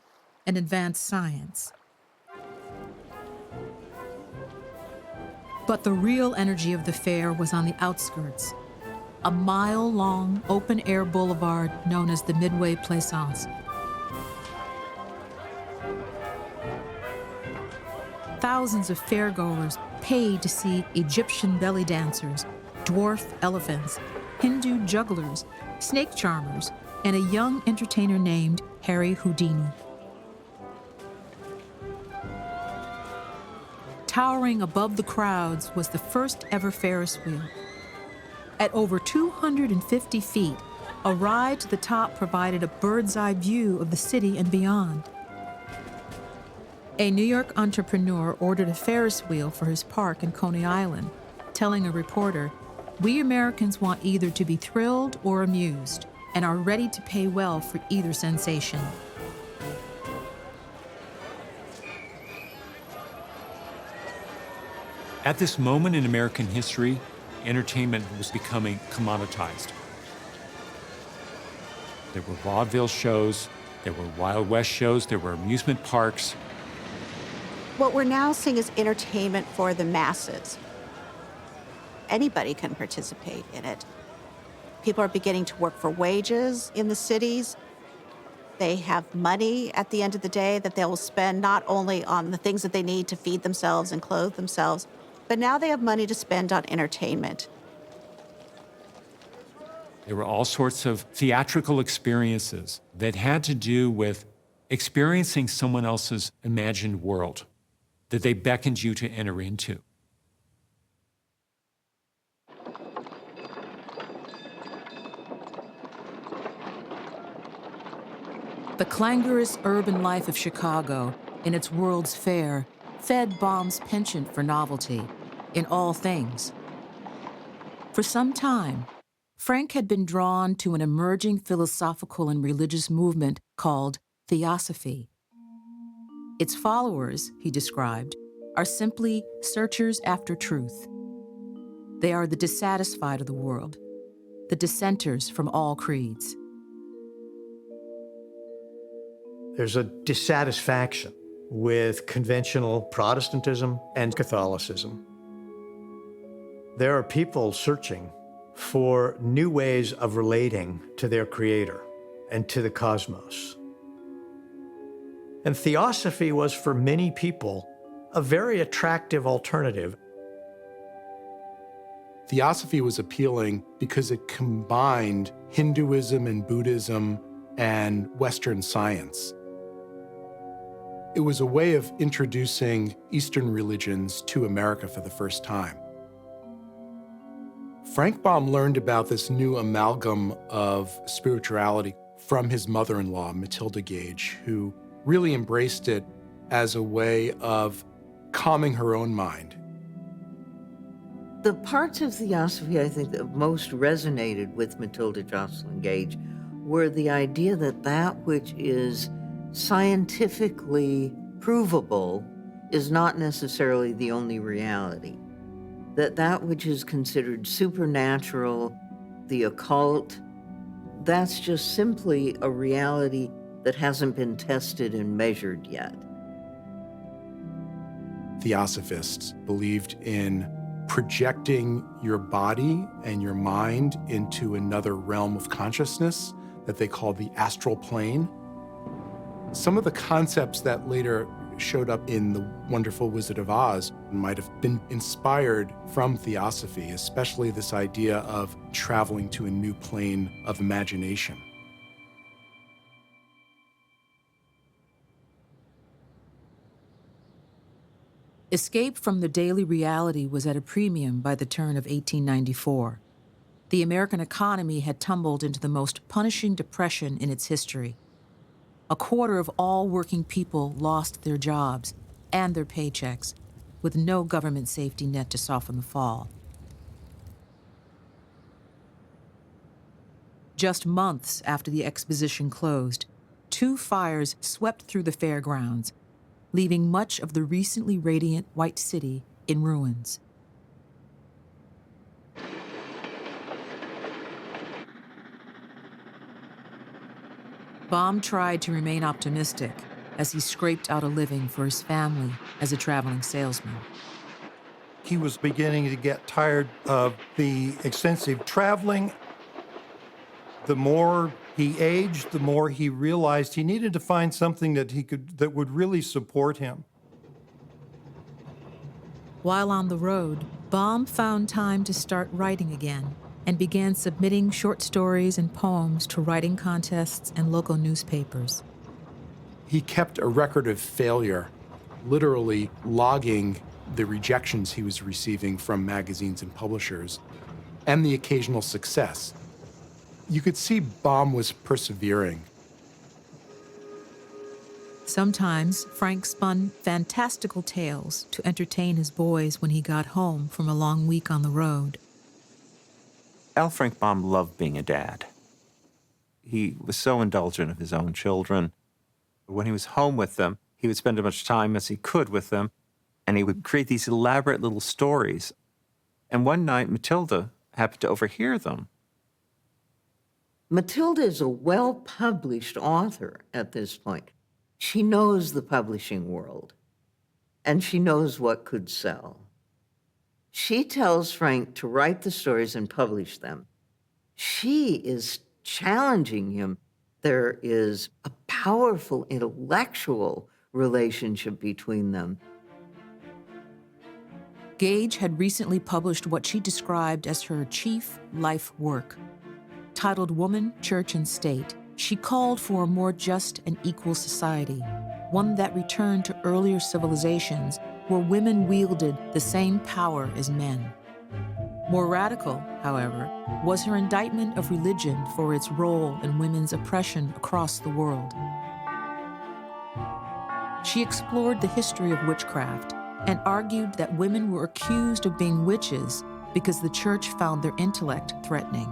S1: and advanced science. But the real energy of the fair was on the outskirts, a mile-long open-air boulevard known as the Midway Plaisance. Thousands of fairgoers paid to see Egyptian belly dancers, dwarf elephants, Hindu jugglers, snake charmers, and a young entertainer named Harry Houdini. Towering above the crowds was the first ever Ferris wheel. At over 250 feet, a ride to the top provided a bird's-eye view of the city and beyond. A New York entrepreneur ordered a Ferris wheel for his park in Coney Island, telling a reporter, "We Americans want either to be thrilled or amused, and are ready to pay well for either sensation."
S14: At this moment in American history, entertainment was becoming commoditized. There were vaudeville shows, there were Wild West shows, there were amusement parks.
S4: What we're now seeing is entertainment for the masses. Anybody can participate in it. People are beginning to work for wages in the cities. They have money at the end of the day that they will spend not only on the things that they need to feed themselves and clothe themselves, but now they have money to spend on entertainment.
S14: There were all sorts of theatrical experiences that had to do with experiencing someone else's imagined world that they beckoned you to enter into.
S1: The clangorous urban life of Chicago, in its World's Fair, fed Baum's penchant for novelty in all things. For some time, Frank had been drawn to an emerging philosophical and religious movement called Theosophy. Its followers, he described, are simply searchers after truth. They are the dissatisfied of the world, the dissenters from all creeds.
S3: There's a dissatisfaction with conventional Protestantism and Catholicism. There are people searching for new ways of relating to their Creator and to the cosmos. And Theosophy was, for many people, a very attractive alternative.
S7: Theosophy was appealing because it combined Hinduism and Buddhism and Western science. It was a way of introducing Eastern religions to America for the first time. Frank Baum learned about this new amalgam of spirituality from his mother-in-law, Matilda Gage, who really embraced it as a way of calming her own mind.
S16: The parts of Theosophy I think that most resonated with Matilda Jocelyn Gage were the idea that that which is scientifically provable is not necessarily the only reality. That which is considered supernatural, the occult, that's just simply a reality that hasn't been tested and measured yet.
S7: Theosophists believed in projecting your body and your mind into another realm of consciousness that they called the astral plane. Some of the concepts that later showed up in The Wonderful Wizard of Oz might have been inspired from Theosophy, especially this idea of traveling to a new plane of imagination.
S1: Escape from the daily reality was at a premium by the turn of 1894. The American economy had tumbled into the most punishing depression in its history. A quarter of all working people lost their jobs and their paychecks, with no government safety net to soften the fall. Just months after the exposition closed, 2 fires swept through the fairgrounds, leaving much of the recently radiant White City in ruins. Baum tried to remain optimistic as he scraped out a living for his family as a traveling salesman.
S13: He was beginning to get tired of the extensive traveling. The more he aged, the more he realized he needed to find something that would really support him.
S1: While on the road, Baum found time to start writing again and began submitting short stories and poems to writing contests and local newspapers.
S7: He kept a record of failure, literally logging the rejections he was receiving from magazines and publishers, and the occasional success. You could see Baum was persevering.
S1: Sometimes Frank spun fantastical tales to entertain his boys when he got home from a long week on the road.
S11: L. Frank Baum loved being a dad. He was so indulgent of his own children. When he was home with them, he would spend as much time as he could with them, and he would create these elaborate little stories. And one night, Matilda happened to overhear them.
S16: Matilda is a well-published author at this point. She knows the publishing world, and she knows what could sell. She tells Frank to write the stories and publish them. She is challenging him. There is a powerful intellectual relationship between them.
S1: Gage had recently published what she described as her chief life work. Titled Woman, Church, and State, she called for a more just and equal society, one that returned to earlier civilizations where women wielded the same power as men. More radical, however, was her indictment of religion for its role in women's oppression across the world. She explored the history of witchcraft and argued that women were accused of being witches because the church found their intellect threatening.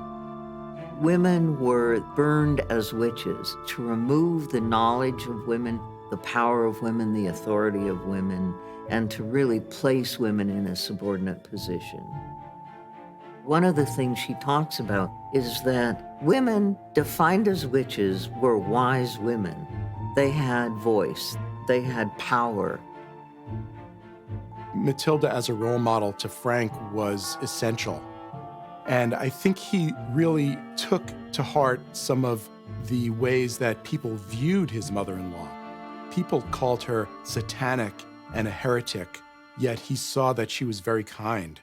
S16: Women were burned as witches to remove the knowledge of women, the power of women, the authority of women, and to really place women in a subordinate position. One of the things she talks about is that women defined as witches were wise women. They had voice, they had power.
S7: Matilda as a role model to Frank was essential. And I think he really took to heart some of the ways that people viewed his mother-in-law. People called her satanic and a heretic, yet he saw that she was very kind.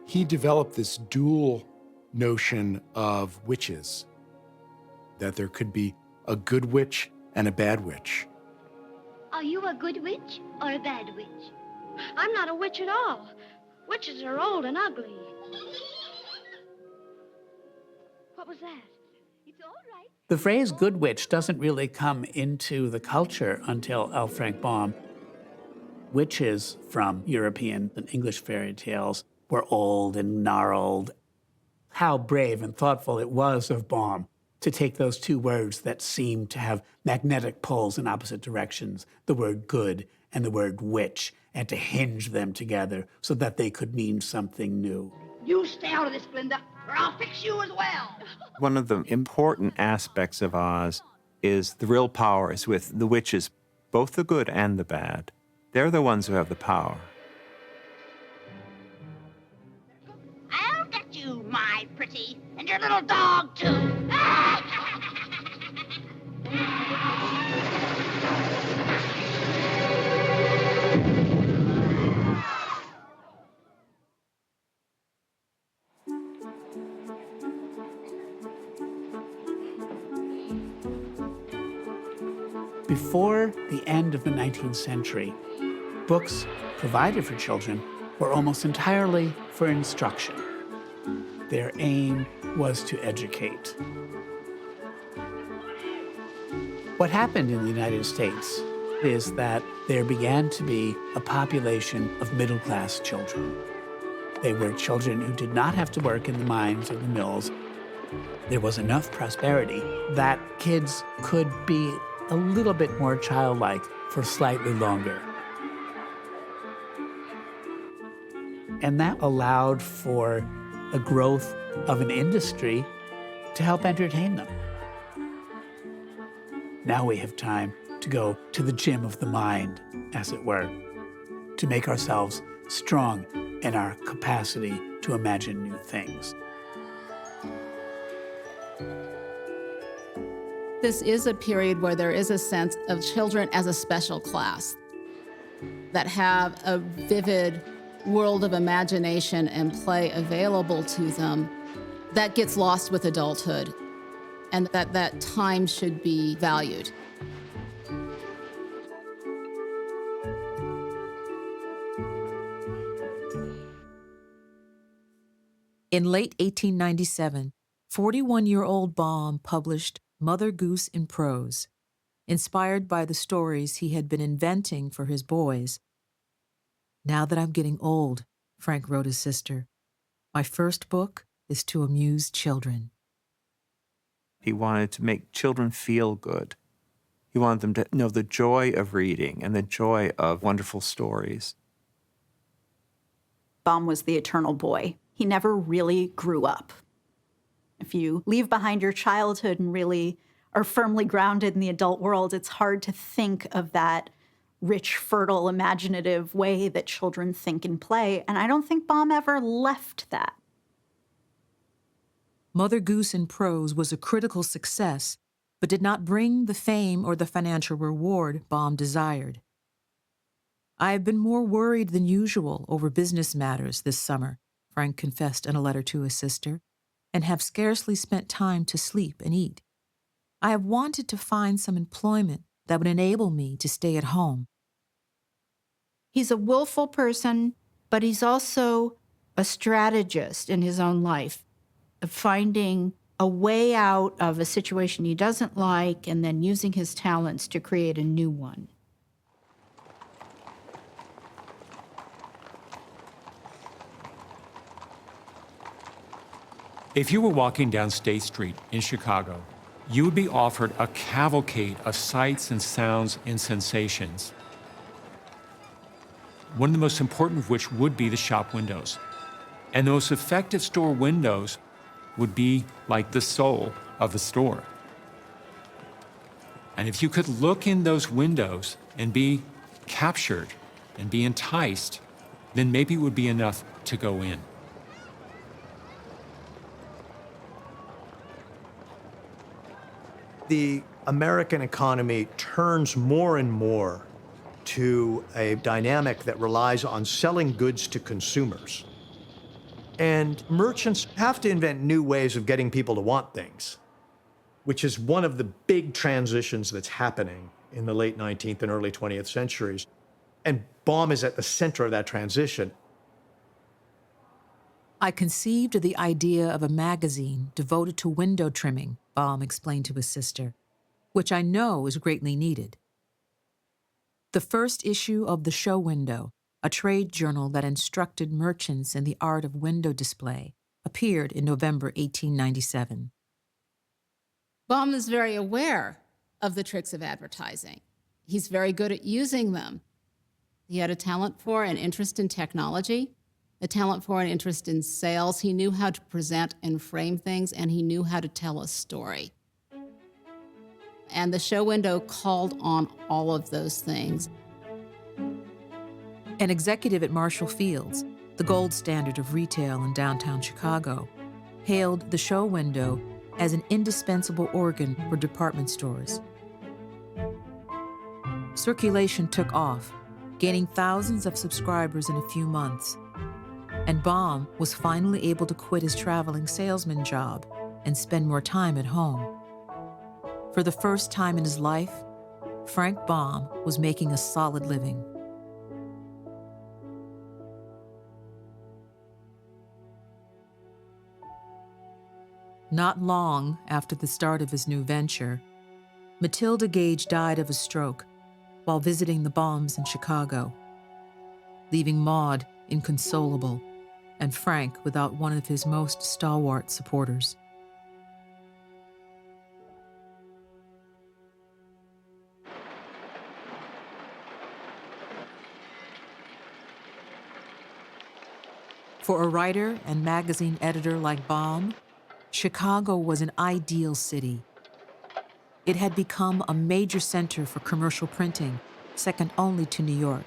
S7: He developed this dual notion of witches, that there could be a good witch and a bad witch.
S5: Are you a good witch or a bad witch? I'm not a witch at all. Witches are old and ugly. What was that?
S6: It's all right.
S2: The phrase good witch doesn't really come into the culture until L. Frank Baum. Witches from European and English fairy tales were old and gnarled. How brave and thoughtful it was of Baum to take those two words that seemed to have magnetic pulls in opposite directions, the word good and the word witch, and to hinge them together so that they could mean something new.
S8: You stay out of this, Glinda, or I'll fix you as well.
S11: One of the important aspects of Oz is the real power is with the witches, both the good and the bad. They're the ones who have the power.
S8: I'll get you, my pretty, and your little dog, too.
S2: Before the end of the 19th century, books provided for children were almost entirely for instruction. Their aim was to educate. What happened in the United States is that there began to be a population of middle-class children. They were children who did not have to work in the mines or the mills. There was enough prosperity that kids could be a little bit more childlike for slightly longer. And that allowed for a growth of an industry to help entertain them. Now we have time to go to the gym of the mind, as it were, to make ourselves strong in our capacity to imagine new things.
S18: This is a period where there is a sense of children as a special class that have a vivid world of imagination and play available to them that gets lost with adulthood, and that time should be valued.
S1: In late 1897, 41-year-old Baum published Mother Goose in Prose, inspired by the stories he had been inventing for his boys. Now that I'm getting old, Frank wrote his sister, my first book is to amuse children.
S11: He wanted to make children feel good. He wanted them to know the joy of reading and the joy of wonderful stories.
S17: Baum was the eternal boy. He never really grew up. If you leave behind your childhood and really are firmly grounded in the adult world, it's hard to think of that rich, fertile, imaginative way that children think and play. And I don't think Baum ever left that.
S1: Mother Goose in Prose was a critical success, but did not bring the fame or the financial reward Baum desired. I have been more worried than usual over business matters this summer, Frank confessed in a letter to his sister, and have scarcely spent time to sleep and eat. I have wanted to find some employment that would enable me to stay at home.
S12: He's a willful person, but he's also a strategist in his own life, of finding a way out of a situation he doesn't like and then using his talents to create a new one.
S14: If you were walking down State Street in Chicago, you would be offered a cavalcade of sights and sounds and sensations. One of the most important of which would be the shop windows. And the most effective store windows would be like the soul of the store. And if you could look in those windows and be captured and be enticed, then maybe it would be enough to go in.
S3: The American economy turns more and more to a dynamic that relies on selling goods to consumers. And merchants have to invent new ways of getting people to want things, which is one of the big transitions that's happening in the late 19th and early 20th centuries. And Baum is at the center of that transition.
S1: I conceived of the idea of a magazine devoted to window trimming, Baum explained to his sister, which I know is greatly needed. The first issue of The Show Window, a trade journal that instructed merchants in the art of window display, appeared in November 1897.
S18: Baum is very aware of the tricks of advertising. He's very good at using them. He had a talent for and interest in technology, a talent for and interest in sales. He knew how to present and frame things, and he knew how to tell a story. And the show window called on all of those things.
S1: An executive at Marshall Field's, the gold standard of retail in downtown Chicago, hailed the show window as an indispensable organ for department stores. Circulation took off, gaining thousands of subscribers in a few months, and Baum was finally able to quit his traveling salesman job and spend more time at home. For the first time in his life, Frank Baum was making a solid living. Not long after the start of his new venture, Matilda Gage died of a stroke while visiting the Baums in Chicago, leaving Maud inconsolable and Frank without one of his most stalwart supporters. For a writer and magazine editor like Baum, Chicago was an ideal city. It had become a major center for commercial printing, second only to New York.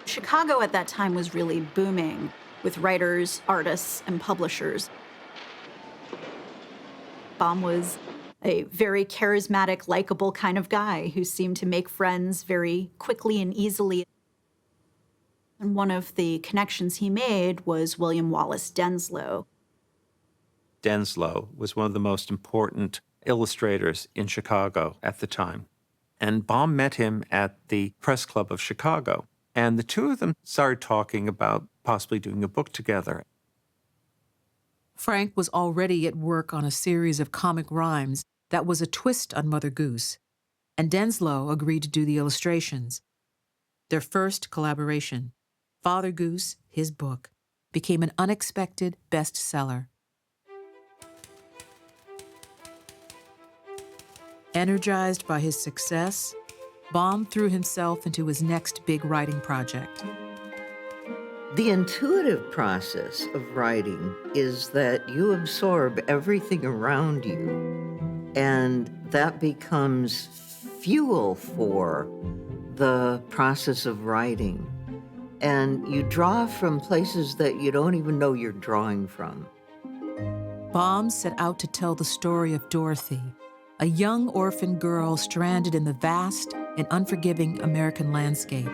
S17: Chicago at that time was really booming with writers, artists, and publishers. Baum was a very charismatic, likable kind of guy who seemed to make friends very quickly and easily. And one of the connections he made was William Wallace Denslow.
S11: Denslow was one of the most important illustrators in Chicago at the time. And Baum met him at the Press Club of Chicago. And the two of them started talking about possibly doing a book together.
S1: Frank was already at work on a series of comic rhymes that was a twist on Mother Goose, and Denslow agreed to do the illustrations. Their first collaboration, Father Goose, his book, became an unexpected bestseller. Energized by his success, Baum threw himself into his next big writing project.
S16: The intuitive process of writing is that you absorb everything around you, and that becomes fuel for the process of writing. And you draw from places that you don't even know you're drawing from.
S1: Baum set out to tell the story of Dorothy, a young orphan girl stranded in the vast and unforgiving American landscape.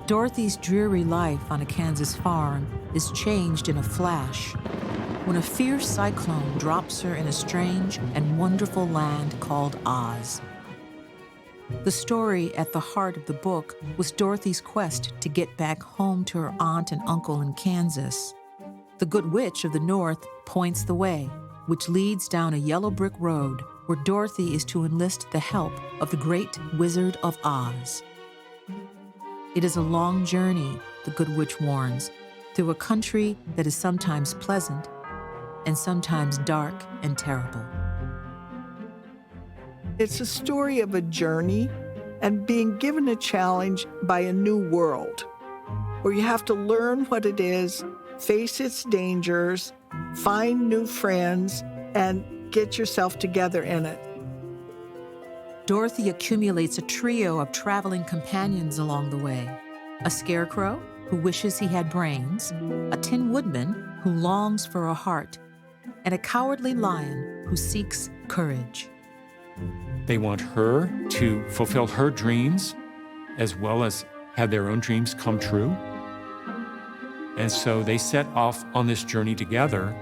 S1: Dorothy's dreary life on a Kansas farm is changed in a flash when a fierce cyclone drops her in a strange and wonderful land called Oz. The story at the heart of the book was Dorothy's quest to get back home to her aunt and uncle in Kansas. The Good Witch of the North points the way, which leads down a yellow brick road where Dorothy is to enlist the help of the great Wizard of Oz. It is a long journey, the Good Witch warns, through a country that is sometimes pleasant and sometimes dark and terrible.
S19: It's a story of a journey and being given a challenge by a new world, where you have to learn what it is, face its dangers, find new friends, and get yourself together in it.
S1: Dorothy accumulates a trio of traveling companions along the way. A scarecrow who wishes he had brains, a tin woodman who longs for a heart, and a cowardly lion who seeks courage.
S14: They want her to fulfill her dreams as well as have their own dreams come true. And so they set off on this journey together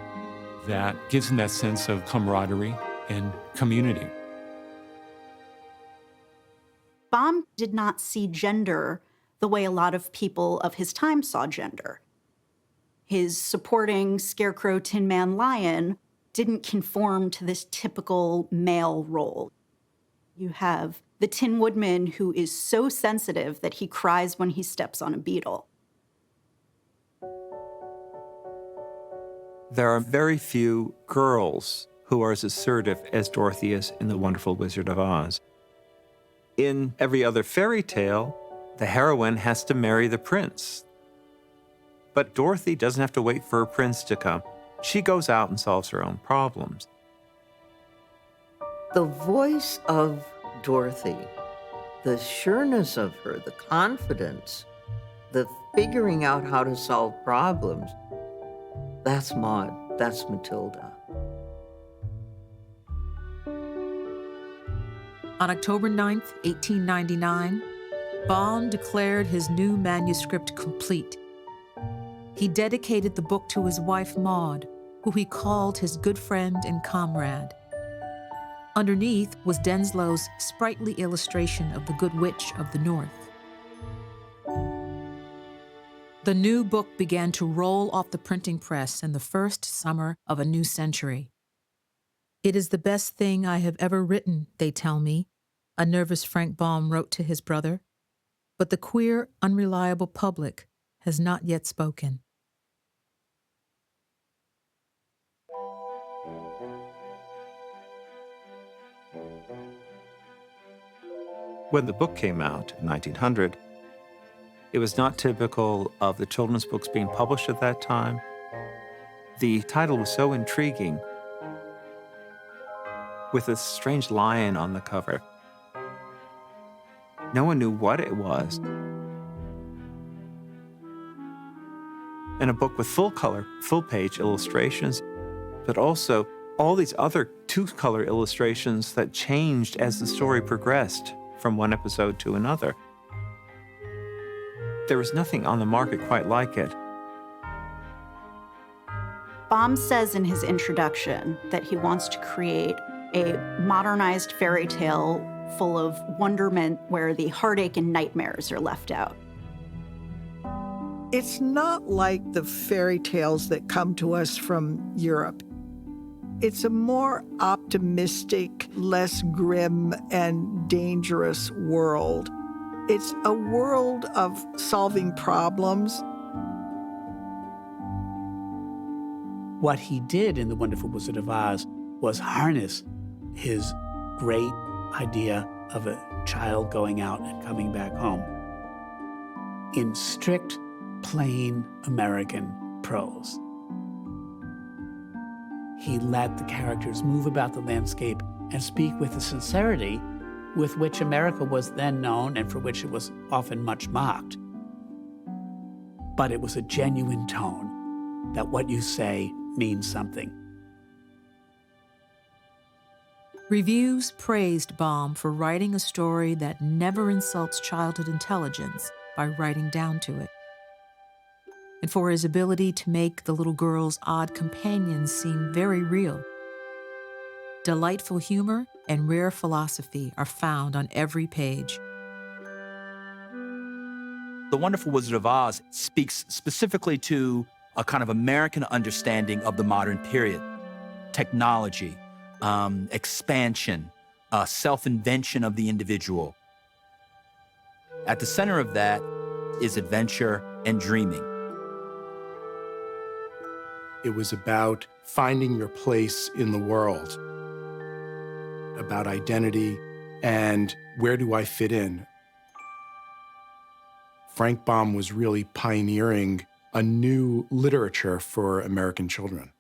S14: that gives them that sense of camaraderie and community.
S17: Baum did not see gender the way a lot of people of his time saw gender. His supporting Scarecrow Tin Man Lion didn't conform to this typical male role. You have the Tin Woodman who is so sensitive that he cries when he steps on a beetle.
S11: There are very few girls who are as assertive as Dorothy is in The Wonderful Wizard of Oz. In every other fairy tale, the heroine has to marry the prince. But Dorothy doesn't have to wait for a prince to come. She goes out and solves her own problems.
S16: The voice of Dorothy, the sureness of her, the confidence, the figuring out how to solve problems, that's Maud, that's Matilda.
S1: On October 9th, 1899, Baum declared his new manuscript complete. He dedicated the book to his wife, Maud, who he called his good friend and comrade. Underneath was Denslow's sprightly illustration of the Good Witch of the North. The new book began to roll off the printing press in the first summer of a new century. "It is the best thing I have ever written, they tell me," a nervous Frank Baum wrote to his brother. "But the queer, unreliable public has not yet spoken."
S11: When the book came out in 1900, it was not typical of the children's books being published at that time. The title was so intriguing, with this strange lion on the cover. No one knew what it was. And a book with full-color, full-page illustrations, but also all these other two-color illustrations that changed as the story progressed from one episode to another. There was nothing on the market quite like it.
S17: Baum says in his introduction that he wants to create a modernized fairy tale full of wonderment where the heartache and nightmares are left out.
S19: It's not like the fairy tales that come to us from Europe. It's a more optimistic, less grim and dangerous world. It's a world of solving problems.
S2: What he did in The Wonderful Wizard of Oz was harness his great idea of a child going out and coming back home in strict, plain American prose. He let the characters move about the landscape and speak with the sincerity with which America was then known and for which it was often much mocked. But it was a genuine tone that what you say means something.
S1: Reviews praised Baum for writing a story that never insults childhood intelligence by writing down to it, and for his ability to make the little girl's odd companions seem very real. Delightful humor and rare philosophy are found on every page.
S10: The Wonderful Wizard of Oz speaks specifically to a kind of American understanding of the modern period. Technology, expansion, self-invention of the individual. At the center of that is adventure and dreaming.
S7: It was about finding your place in the world, about identity and where do I fit in. Frank Baum was really pioneering a new literature for American children.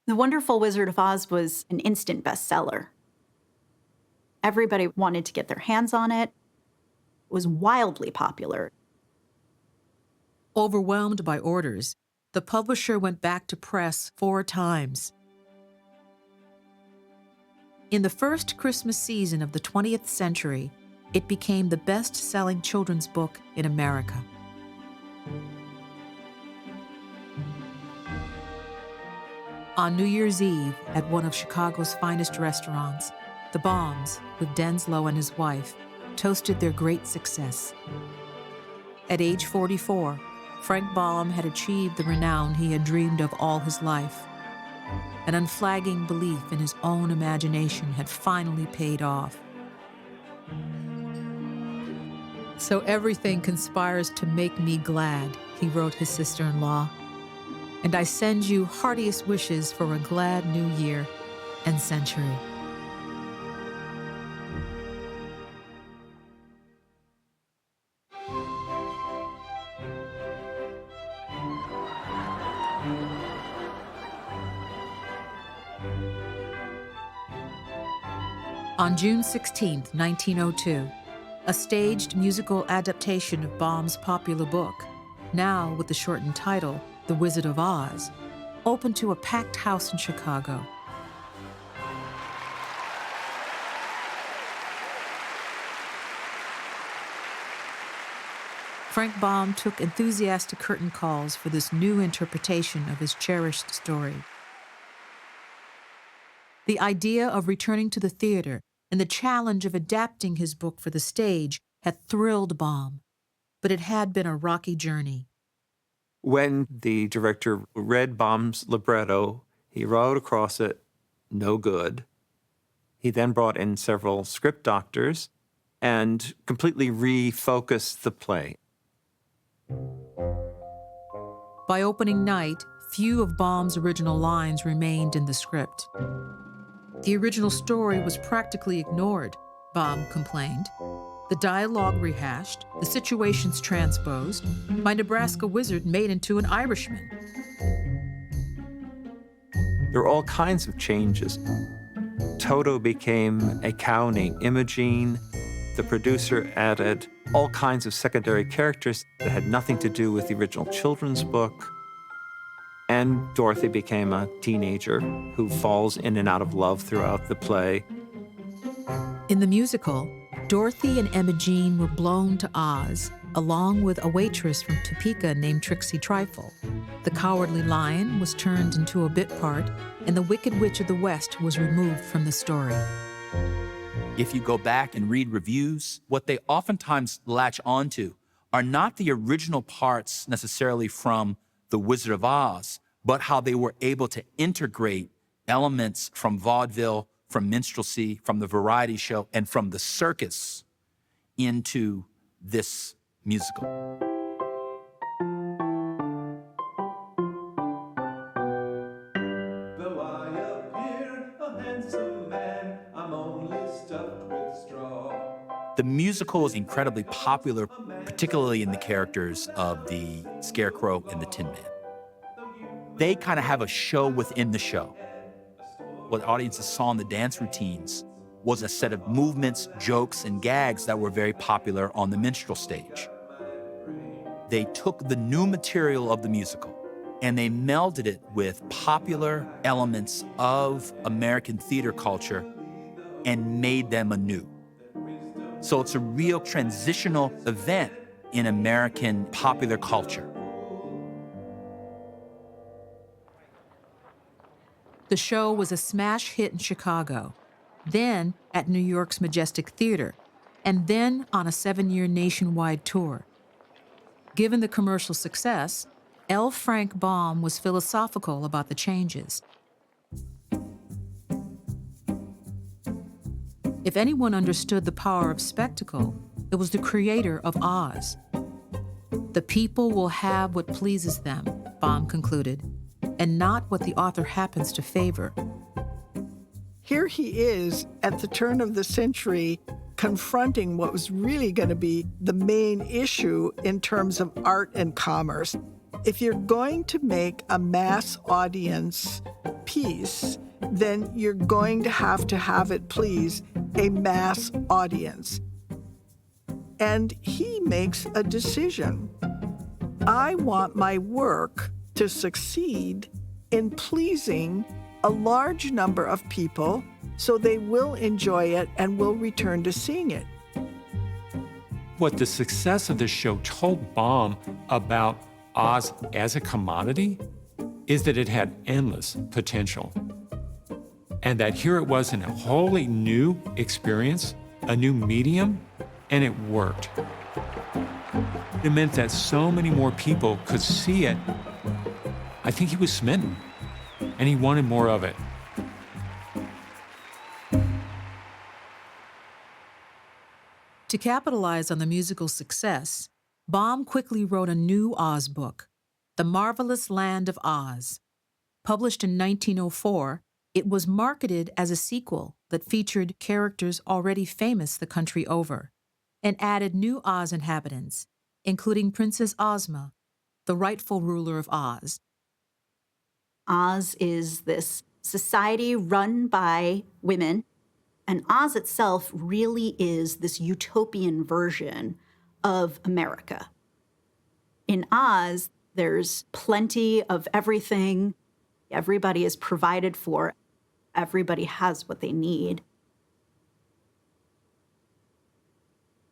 S17: The Wonderful Wizard of Oz was an instant bestseller. Everybody wanted to get their hands on it. It was wildly popular.
S1: Overwhelmed by orders, the publisher went back to press 4 times. In the first Christmas season of the 20th century, it became the best-selling children's book in America. On New Year's Eve, at one of Chicago's finest restaurants, the Baums, with Denslow and his wife, toasted their great success. At age 44, Frank Baum had achieved the renown he had dreamed of all his life. An unflagging belief in his own imagination had finally paid off. "So everything conspires to make me glad," he wrote his sister-in-law. "And I send you heartiest wishes for a glad new year and century." On June 16, 1902, a staged musical adaptation of Baum's popular book, now with the shortened title, The Wizard of Oz, opened to a packed house in Chicago. Frank Baum took enthusiastic curtain calls for this new interpretation of his cherished story. The idea of returning to the theater and the challenge of adapting his book for the stage had thrilled Baum, but it had been a rocky journey.
S11: When the director read Baum's libretto, he wrote across it, "No good." He then brought in several script doctors and completely refocused the play.
S1: By opening night, few of Baum's original lines remained in the script. The original story was practically ignored, Baum complained. The dialogue rehashed, the situations transposed, my Nebraska wizard made into an Irishman.
S11: There were all kinds of changes. Toto became a cow named Imogene. The producer added all kinds of secondary characters that had nothing to do with the original children's book. And Dorothy became a teenager who falls in and out of love throughout the play.
S1: In the musical, Dorothy and Imogene were blown to Oz, along with a waitress from Topeka named Trixie Trifle. The Cowardly Lion was turned into a bit part, and the Wicked Witch of the West was removed from the story.
S10: If you go back and read reviews, what they oftentimes latch onto are not the original parts necessarily from The Wizard of Oz, but how they were able to integrate elements from vaudeville, from minstrelsy, from the variety show, and from the circus into this musical.
S20: Though I appear a handsome man, I'm only stuffed with straw.
S10: The musical is incredibly popular, particularly in the characters of the Scarecrow and the Tin Man. They kind of have a show within the show. What audiences saw in the dance routines was a set of movements, jokes, and gags that were very popular on the minstrel stage. They took the new material of the musical and they melded it with popular elements of American theater culture and made them anew. So it's a real transitional event in American popular culture.
S1: The show was a smash hit in Chicago, then at New York's Majestic Theater, and then on a 7-year nationwide tour. Given the commercial success, L. Frank Baum was philosophical about the changes. If anyone understood the power of spectacle, it was the creator of Oz. The people will have what pleases them, Baum concluded, and not what the author happens to favor.
S19: Here he is at the turn of the century confronting what was really going to be the main issue in terms of art and commerce. If you're going to make a mass audience piece, then you're going to have it please a mass audience. And he makes a decision. I want my work to succeed in pleasing a large number of people so they will enjoy it and will return to seeing it.
S14: What the success of this show told Baum about Oz as a commodity is that it had endless potential. And that here it was in a wholly new experience, a new medium, and it worked. It meant that so many more people could see it. I think he was smitten, and he wanted more of it.
S1: To capitalize on the musical's success, Baum quickly wrote a new Oz book, The Marvelous Land of Oz. Published in 1904, it was marketed as a sequel that featured characters already famous the country over and added new Oz inhabitants, including Princess Ozma, the rightful ruler of Oz.
S17: Oz is this society run by women, and Oz itself really is this utopian version of America. In Oz, there's plenty of everything. Everybody is provided for. Everybody has what they need.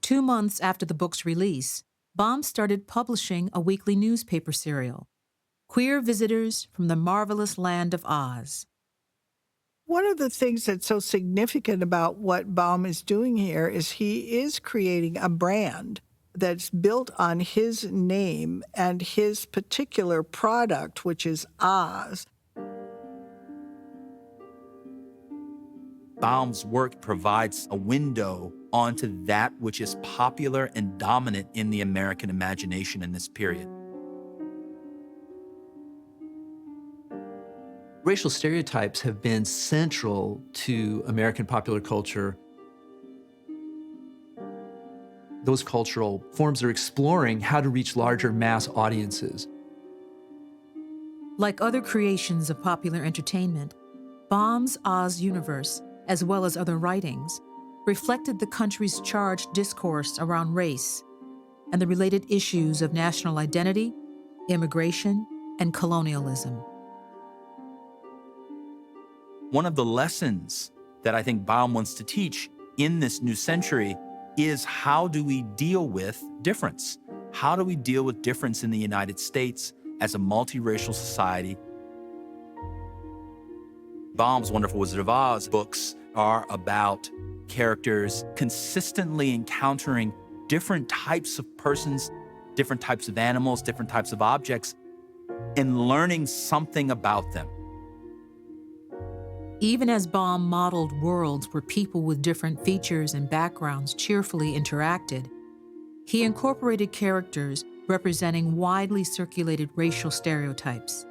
S1: 2 months after the book's release, Baum started publishing a weekly newspaper serial, Queer Visitors from the Marvelous Land of Oz.
S19: One of the things that's so significant about what Baum is doing here is he is creating a brand that's built on his name and his particular product, which is Oz.
S10: Baum's work provides a window onto that which is popular and dominant in the American imagination in this period.
S9: Racial stereotypes have been central to American popular culture. Those cultural forms are exploring how to reach larger mass audiences.
S1: Like other creations of popular entertainment, Baum's Oz universe, as well as other writings, reflected the country's charged discourse around race and the related issues of national identity, immigration, and colonialism.
S10: One of the lessons that I think Baum wants to teach in this new century is how do we deal with difference? How do we deal with difference in the United States as a multiracial society? Baum's wonderful Wizard of Oz books are about characters consistently encountering different types of persons, different types of animals, different types of objects, and learning something about them.
S1: Even as Baum modeled worlds where people with different features and backgrounds cheerfully interacted, he incorporated characters representing widely circulated racial stereotypes.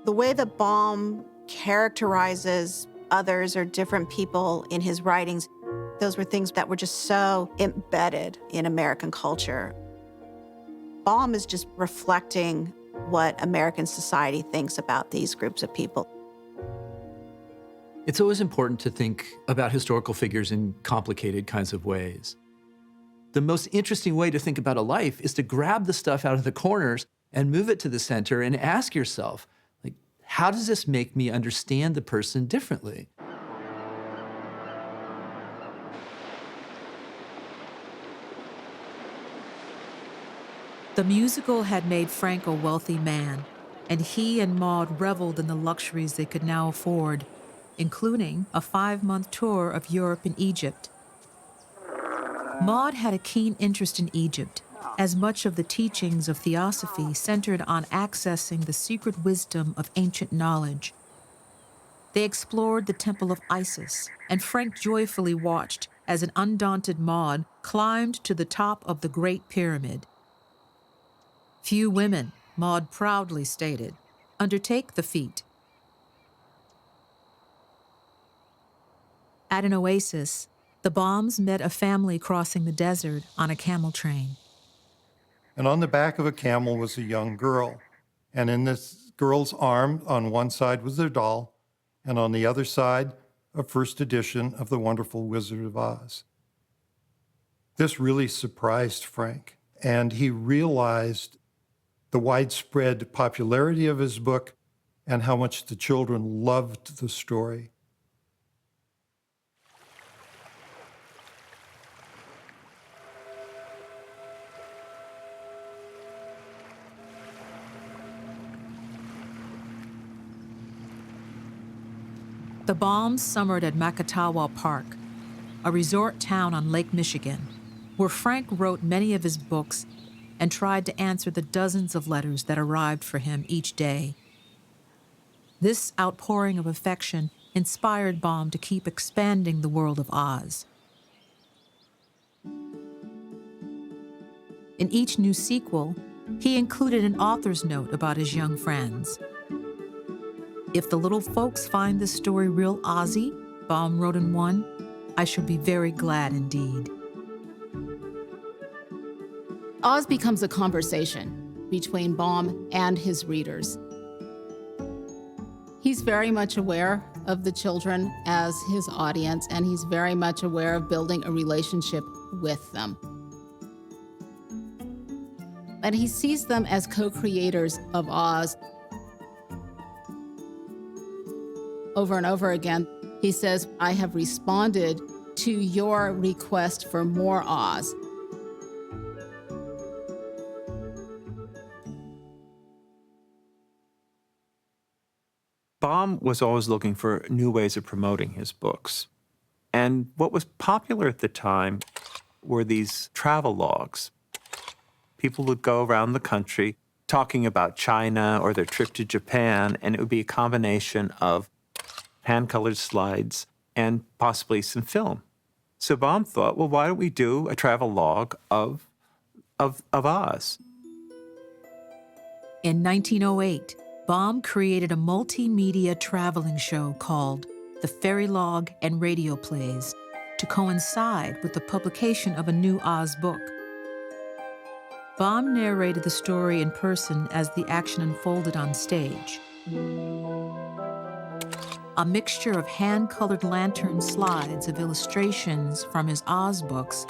S4: The way that Baum characterizes others or different people in his writings, those were things that were just so embedded in American culture. Baum is just reflecting what American society thinks about these groups of people.
S9: It's always important to think about historical figures in complicated kinds of ways. The most interesting way to think about a life is to grab the stuff out of the corners and move it to the center and ask yourself, like, how does this make me understand the person differently?
S1: The musical had made Frank a wealthy man, and he and Maud reveled in the luxuries they could now afford, including a 5-month tour of Europe and Egypt. Maud had a keen interest in Egypt, as much of the teachings of theosophy centered on accessing the secret wisdom of ancient knowledge. They explored the temple of Isis, and Frank joyfully watched as an undaunted Maud climbed to the top of the Great Pyramid. Few women, Maud proudly stated, undertake the feat. At an oasis, the Baums met a family crossing the desert on a camel train.
S13: And on the back of a camel was a young girl. And in this girl's arm, on one side was their doll, and on the other side, a first edition of The Wonderful Wizard of Oz. This really surprised Frank, and he realized the widespread popularity of his book and how much the children loved the story.
S1: The Baums summered at Makatawa Park, a resort town on Lake Michigan, where Frank wrote many of his books and tried to answer the dozens of letters that arrived for him each day. This outpouring of affection inspired Baum to keep expanding the world of Oz. In each new sequel, he included an author's note about his young friends. "If the little folks find this story real Ozzy," Baum wrote in one, "I shall be very glad indeed."
S18: Oz becomes a conversation between Baum and his readers. He's very much aware of the children as his audience, and he's very much aware of building a relationship with them. And he sees them as co-creators of Oz. Over and over again, he says, "I have responded to your request for more Oz."
S11: Baum was always looking for new ways of promoting his books. And what was popular at the time were these travel logs. People would go around the country talking about China or their trip to Japan, and it would be a combination of hand-colored slides and possibly some film. So Baum thought, well, why don't we do a travel log of Oz?
S1: In 1908, Baum created a multimedia traveling show called The Fairy Log and Radio Plays to coincide with the publication of a new Oz book. Baum narrated the story in person as the action unfolded on stage. A mixture of hand-colored lantern slides of illustrations from his Oz books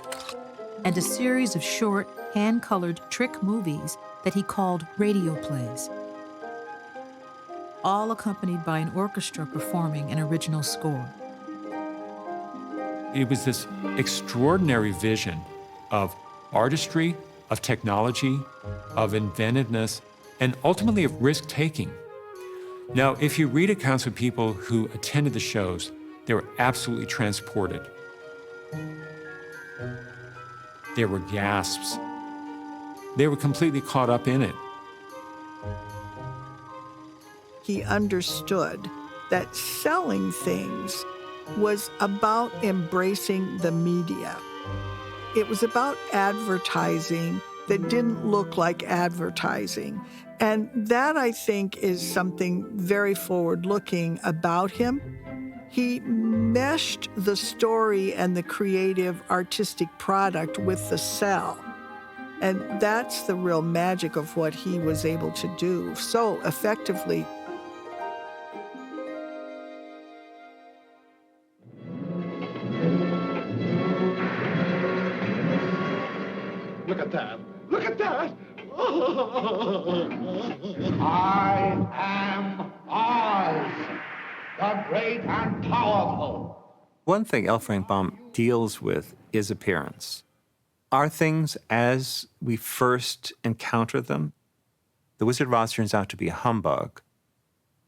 S1: and a series of short, hand-colored trick movies that he called radio plays, all accompanied by an orchestra performing an original score.
S14: It was this extraordinary vision of artistry, of technology, of inventiveness, and ultimately of risk-taking. Now, if you read accounts of people who attended the shows, they were absolutely transported. There were gasps. They were completely caught up in it.
S19: He understood that selling things was about embracing the media. It was about advertising that didn't look like advertising. And that, I think, is something very forward-looking about him. He meshed the story and the creative, artistic product with the sell. And that's the real magic of what he was able to do so effectively.
S20: Look at that. Look at that. I am Oz, the great and powerful.
S11: One thing L. Frank Baum deals with is appearance. Are things as we first encounter them? The Wizard of Oz turns out to be a humbug.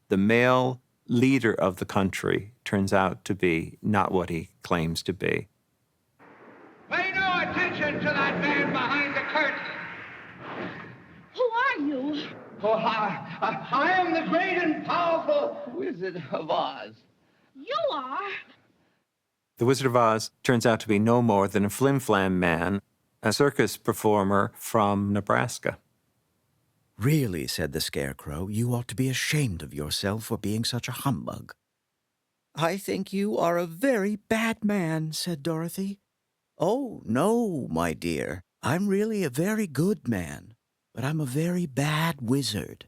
S11: The male leader of the country turns out to be not what he claims to be.
S20: Pay no attention to that man behind the curtain.
S8: Who are you?
S20: Oh, I am the great and powerful Wizard of Oz.
S8: You are?
S11: The Wizard of Oz turns out to be no more than a flim-flam man, a circus performer from Nebraska.
S15: Really, said the Scarecrow, you ought to be ashamed of yourself for being such a humbug. I think you are a very bad man, said Dorothy. Oh, no, my dear. I'm really a very good man, but I'm a very bad wizard.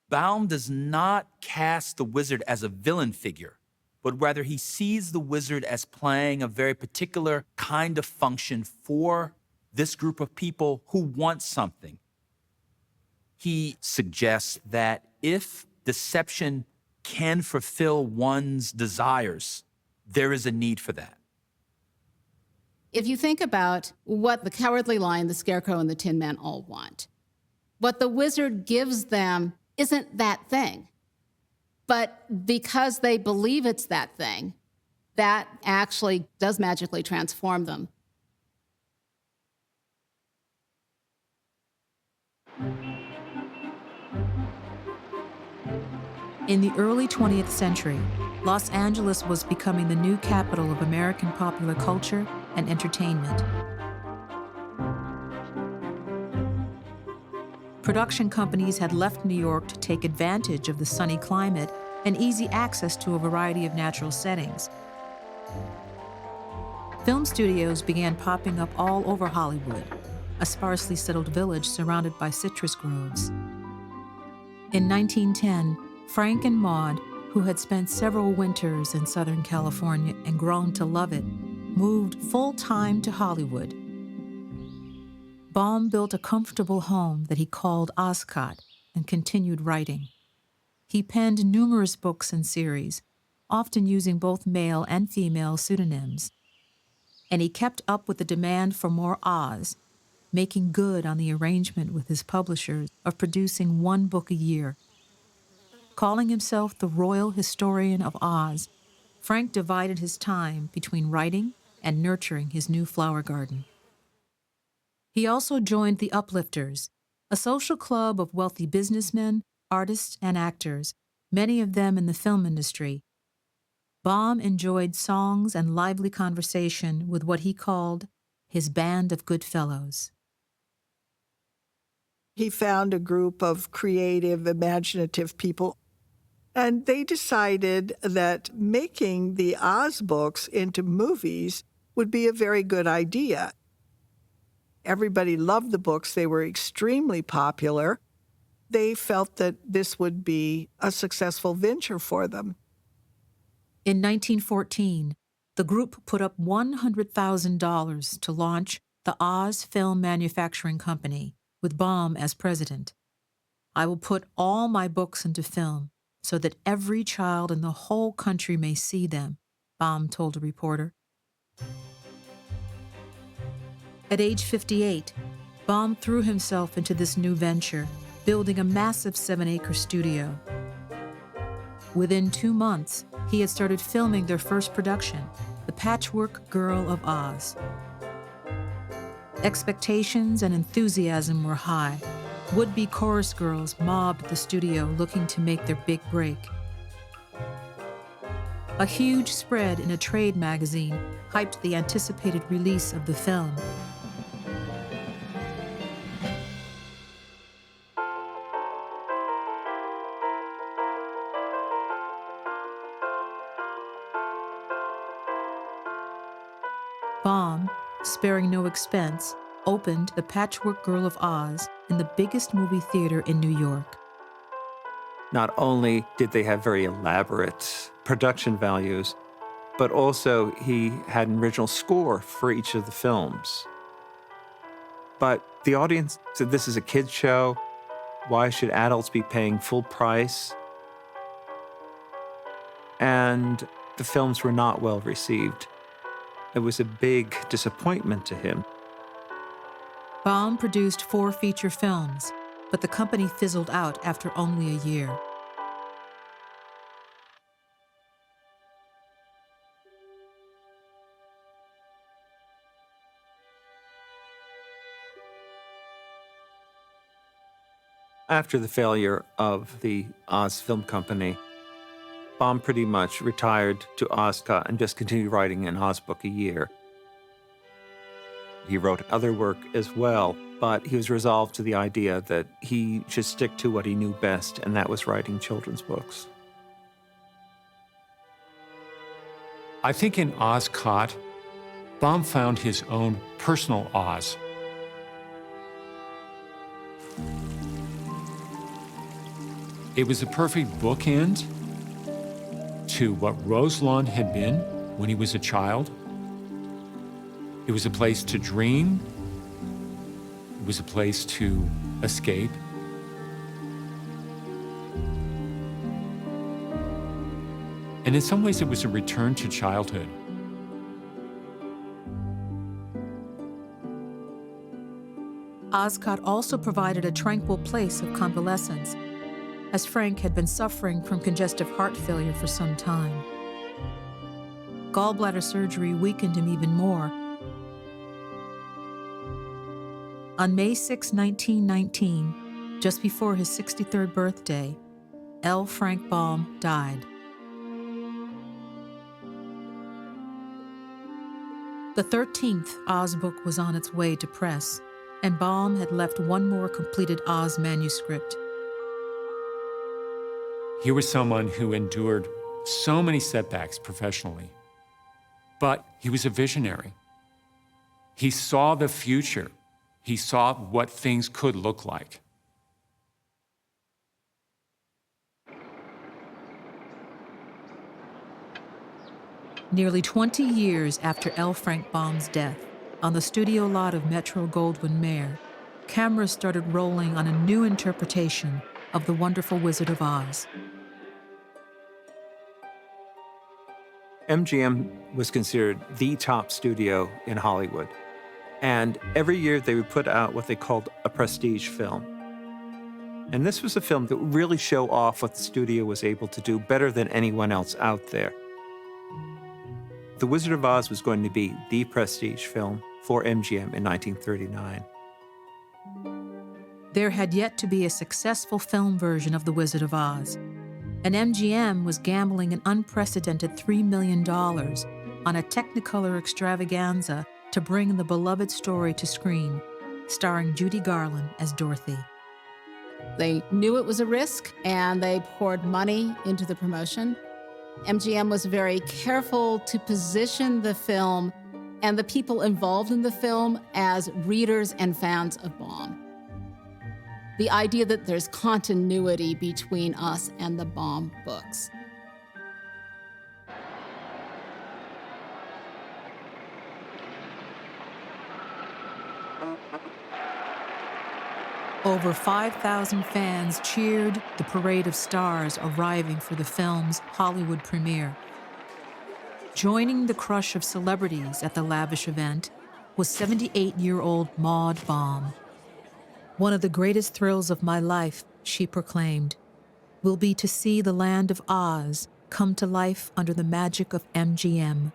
S10: Baum does not cast the wizard as a villain figure, but rather he sees the wizard as playing a very particular kind of function for this group of people who want something. He suggests that if deception can fulfill one's desires, there is a need for that.
S18: If you think about what the Cowardly Lion, the Scarecrow, and the Tin Man all want, what the wizard gives them isn't that thing. But because they believe it's that thing, that actually does magically transform them.
S1: In the early 20th century, Los Angeles was becoming the new capital of American popular culture and entertainment. Production companies had left New York to take advantage of the sunny climate and easy access to a variety of natural settings. Film studios began popping up all over Hollywood, a sparsely settled village surrounded by citrus groves. In 1910, Frank and Maude, who had spent several winters in Southern California and grown to love it, moved full-time to Hollywood. Baum built a comfortable home that he called Oscott and continued writing. He penned numerous books and series, often using both male and female pseudonyms. And he kept up with the demand for more Oz, making good on the arrangement with his publishers of producing one book a year. Calling himself the Royal Historian of Oz, Frank divided his time between writing and nurturing his new flower garden. He also joined the Uplifters, a social club of wealthy businessmen, artists, and actors, many of them in the film industry. Baum enjoyed songs and lively conversation with what he called his band of good fellows.
S19: He found a group of creative, imaginative people, and they decided that making the Oz books into movies would be a very good idea. Everybody loved the books. They were extremely popular. They felt that this would be a successful venture for them.
S1: In 1914, the group put up $100,000 to launch the Oz Film Manufacturing Company, with Baum as president. I will put all my books into film so that every child in the whole country may see them, Baum told a reporter. At age 58, Baum threw himself into this new venture, building a massive 7-acre studio. Within 2 months, he had started filming their first production, The Patchwork Girl of Oz. Expectations and enthusiasm were high. Would-be chorus girls mobbed the studio looking to make their big break. A huge spread in a trade magazine hyped the anticipated release of the film. Baum, sparing no expense, opened The Patchwork Girl of Oz in the biggest movie theater in New York.
S11: Not only did they have very elaborate production values, but also he had an original score for each of the films. But the audience said, this is a kid's show. Why should adults be paying full price? And the films were not well received. It was a big disappointment to him.
S1: Baum produced 4 feature films, but the company fizzled out after only a year.
S11: After the failure of the Oz Film Company, Baum pretty much retired to Oscott and just continued writing an Oz book a year. He wrote other work as well, but he was resolved to the idea that he should stick to what he knew best, and that was writing children's books.
S14: I think in Oscott, Baum found his own personal Oz. It was a perfect bookend to what Roselawn had been when he was a child. It was a place to dream. It was a place to escape. And in some ways, it was a return to childhood.
S1: Oscott also provided a tranquil place of convalescence. as Frank had been suffering from congestive heart failure for some time. Gallbladder surgery weakened him even more. On May 6, 1919, just before his 63rd birthday, L. Frank Baum died. The 13th Oz book was on its way to press, and Baum had left one more completed Oz manuscript.
S14: Here was someone who endured so many setbacks professionally, but he was a visionary. He saw the future. He saw what things could look like.
S1: Nearly 20 years after L. Frank Baum's death, on the studio lot of Metro-Goldwyn-Mayer, cameras started rolling on a new interpretation of The Wonderful Wizard of Oz.
S11: MGM was considered the top studio in Hollywood. And every year they would put out what they called a prestige film. And this was a film that would really show off what the studio was able to do better than anyone else out there. The Wizard of Oz was going to be the prestige film for MGM in 1939.
S1: There had yet to be a successful film version of The Wizard of Oz, and MGM was gambling an unprecedented $3 million on a Technicolor extravaganza to bring the beloved story to screen, starring Judy Garland as Dorothy.
S18: They knew it was a risk, and they poured money into the promotion. MGM was very careful to position the film and the people involved in the film as readers and fans of Baum. The idea that there's continuity between us and the Baum books.
S1: Over 5,000 fans cheered the parade of stars arriving for the film's Hollywood premiere. Joining the crush of celebrities at the lavish event was 78-year-old Maud Baum. "One of the greatest thrills of my life," she proclaimed, "will be to see the land of Oz come to life under the magic of MGM."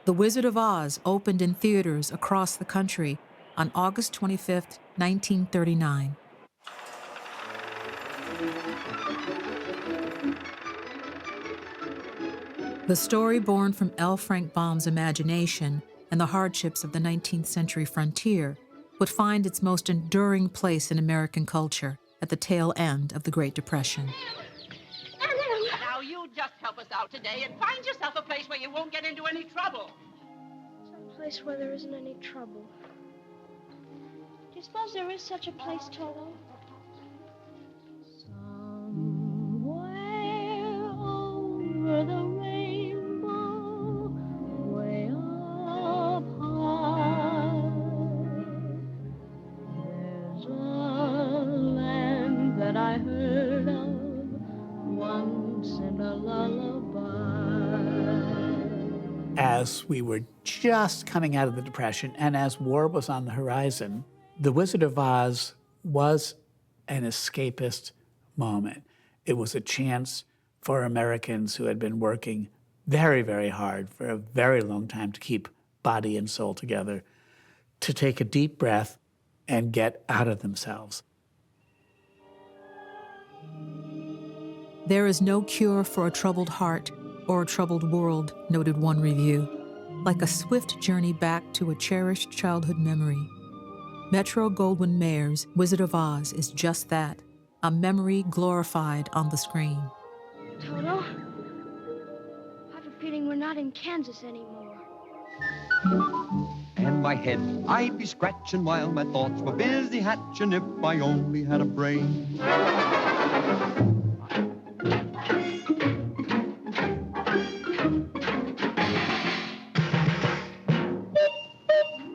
S1: The Wizard of Oz opened in theaters across the country on August 25, 1939. The story born from L. Frank Baum's imagination and the hardships of the 19th century frontier would find its most enduring place in American culture at the tail end of the Great Depression.
S8: Now you just help us out today and find yourself a place where you won't get into any trouble.
S5: Some place where there isn't any trouble. Do you suppose there is such a place, Toto? Somewhere over the rainbow, way up high, there's a land that I heard of once in a lullaby.
S2: As we were just coming out of the Depression and as war was on the horizon, The Wizard of Oz was an escapist moment. It was a chance for Americans who had been working very, very hard for a very long time to keep body and soul together, to take a deep breath and get out of themselves.
S1: There is no cure for a troubled heart or a troubled world, noted one review. Like a swift journey back to a cherished childhood memory, Metro-Goldwyn-Mayer's Wizard of Oz is just that, a memory glorified on the screen.
S5: Toto, I have a feeling we're not in Kansas anymore.
S20: And my head I'd be scratching while my thoughts were busy hatching if I only had a brain.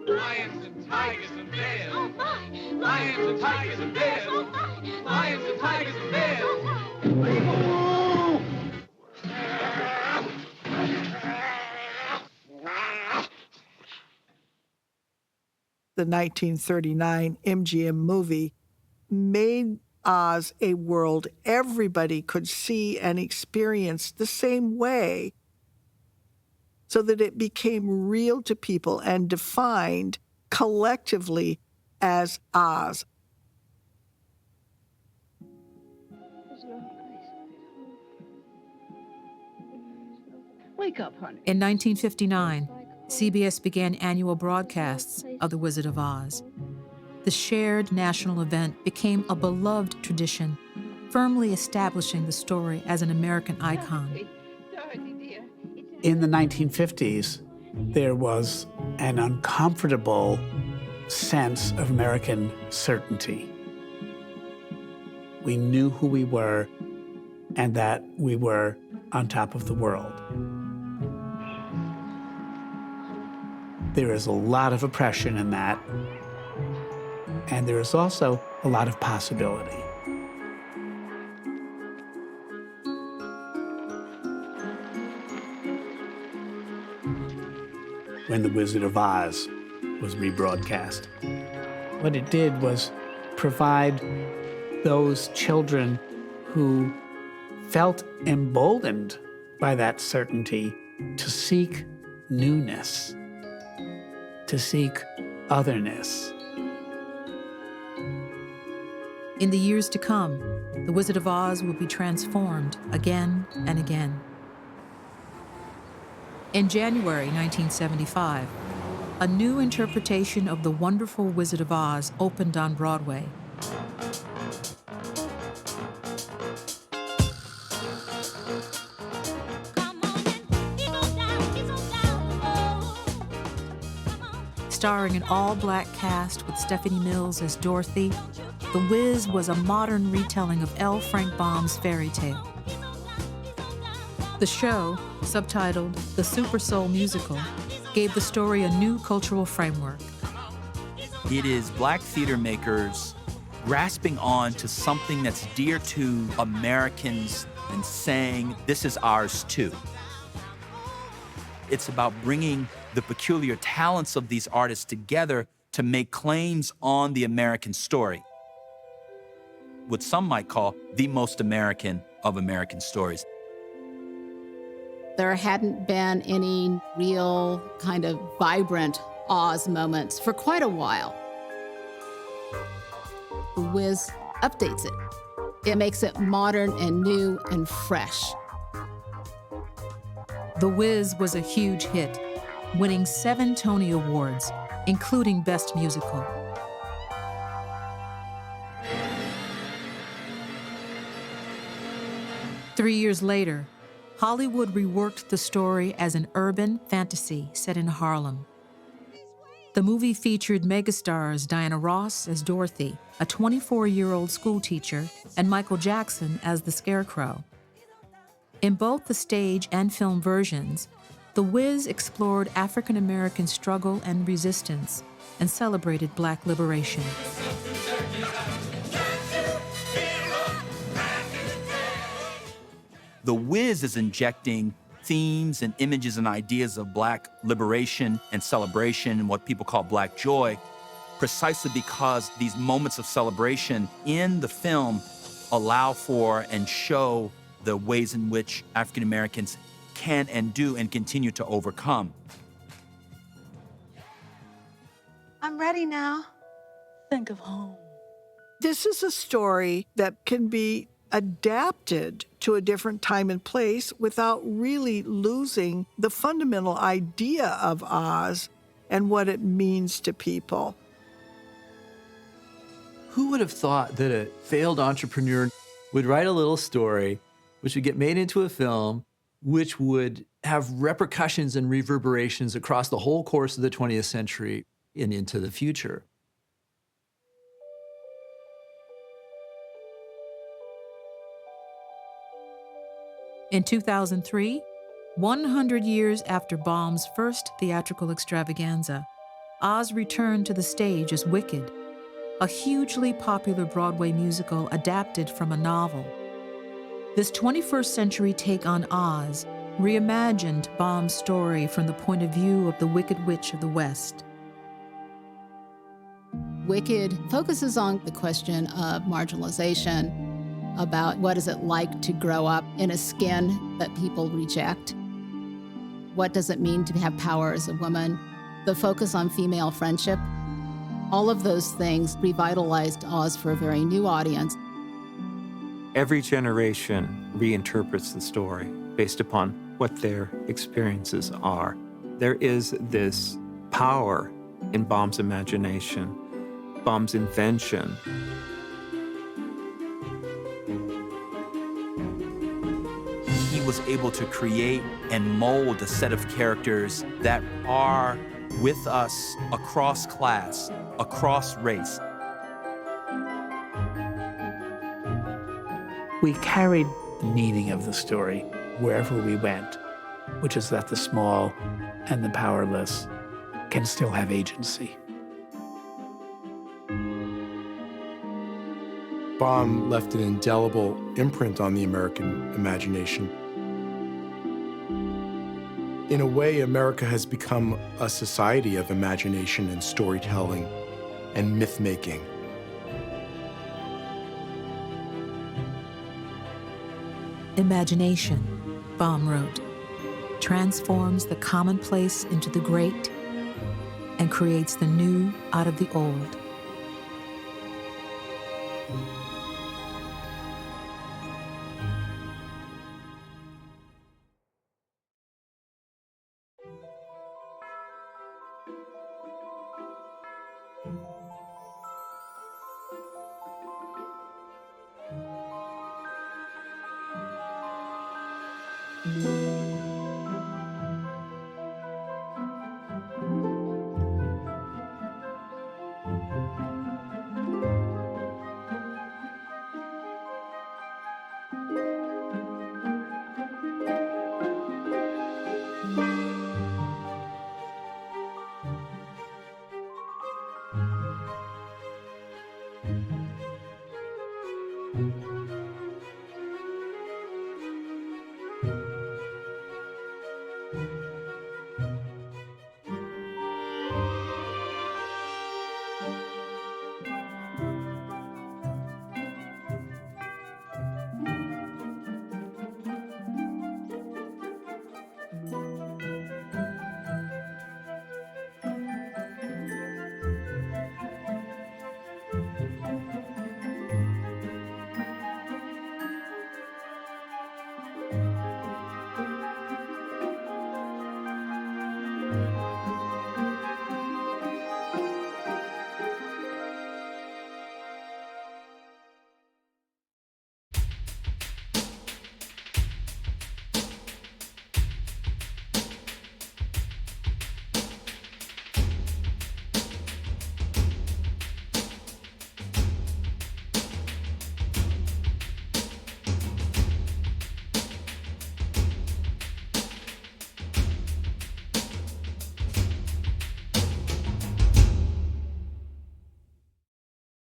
S21: Lions and tigers and bears. Oh my! Lions and tigers and bears. Oh my! Lions and tigers and bears.
S19: the 1939 MGM movie, made Oz a world everybody could see and experience the same way, so that it became real to people and defined collectively as Oz.
S8: Wake up, honey.
S1: In 1959, CBS began annual broadcasts of The Wizard of Oz. The shared national event became a beloved tradition, firmly establishing the story as an American icon.
S2: In the 1950s, there was an uncomfortable sense of American certainty. We knew who we were and that we were on top of the world. There is a lot of oppression in that, and there is also a lot of possibility. When The Wizard of Oz was rebroadcast, what it did was provide those children who felt emboldened by that certainty to seek newness, to seek otherness.
S1: In the years to come, The Wizard of Oz will be transformed again and again. In January 1975, a new interpretation of The Wonderful Wizard of Oz opened on Broadway. Starring an all-black cast with Stephanie Mills as Dorothy, The Wiz was a modern retelling of L. Frank Baum's fairy tale. The show, subtitled The Super Soul Musical, gave the story a new cultural framework.
S10: It is Black theater makers grasping on to something that's dear to Americans and saying, this is ours too. It's about bringing the peculiar talents of these artists together to make claims on the American story. What some might call the most American of American stories.
S18: There hadn't been any real kind of vibrant Oz moments for quite a while. The Wiz updates it. It makes it modern and new and fresh.
S1: The Wiz was a huge hit, winning 7 Tony Awards, including Best Musical. Three years later, Hollywood reworked the story as an urban fantasy set in Harlem. The movie featured megastars Diana Ross as Dorothy, a 24-year-old schoolteacher, and Michael Jackson as the Scarecrow. In both the stage and film versions, The Wiz explored African-American struggle and resistance and celebrated Black liberation.
S10: The Wiz is injecting themes and images and ideas of Black liberation and celebration and what people call Black joy, precisely because these moments of celebration in the film allow for and show the ways in which African Americans can and do and continue to overcome.
S6: I'm ready now. Think of home.
S19: This is a story that can be adapted to a different time and place without really losing the fundamental idea of Oz and what it means to people.
S9: Who would have thought that a failed entrepreneur would write a little story which would get made into a film, which would have repercussions and reverberations across the whole course of the 20th century and into the future?
S1: In 2003, 100 years after Baum's first theatrical extravaganza, Oz returned to the stage as Wicked, a hugely popular Broadway musical adapted from a novel. This 21st century take on Oz reimagined Baum's story from the point of view of the Wicked Witch of the West.
S18: Wicked focuses on the question of marginalization, about what is it like to grow up in a skin that people reject. What does it mean to have power as a woman? The focus on female friendship. All of those things revitalized Oz for a very new audience.
S11: Every generation reinterprets the story based upon what their experiences are. There is this power in Baum's imagination, Baum's invention.
S10: He was able to create and mold a set of characters that are with us across class, across race.
S2: We carried the meaning of the story wherever we went, which is that the small and the powerless can still have agency.
S7: Baum left an indelible imprint on the American imagination. In a way, America has become a society of imagination and storytelling and myth-making.
S1: Imagination, Baum wrote, transforms the commonplace into the great and creates the new out of the old.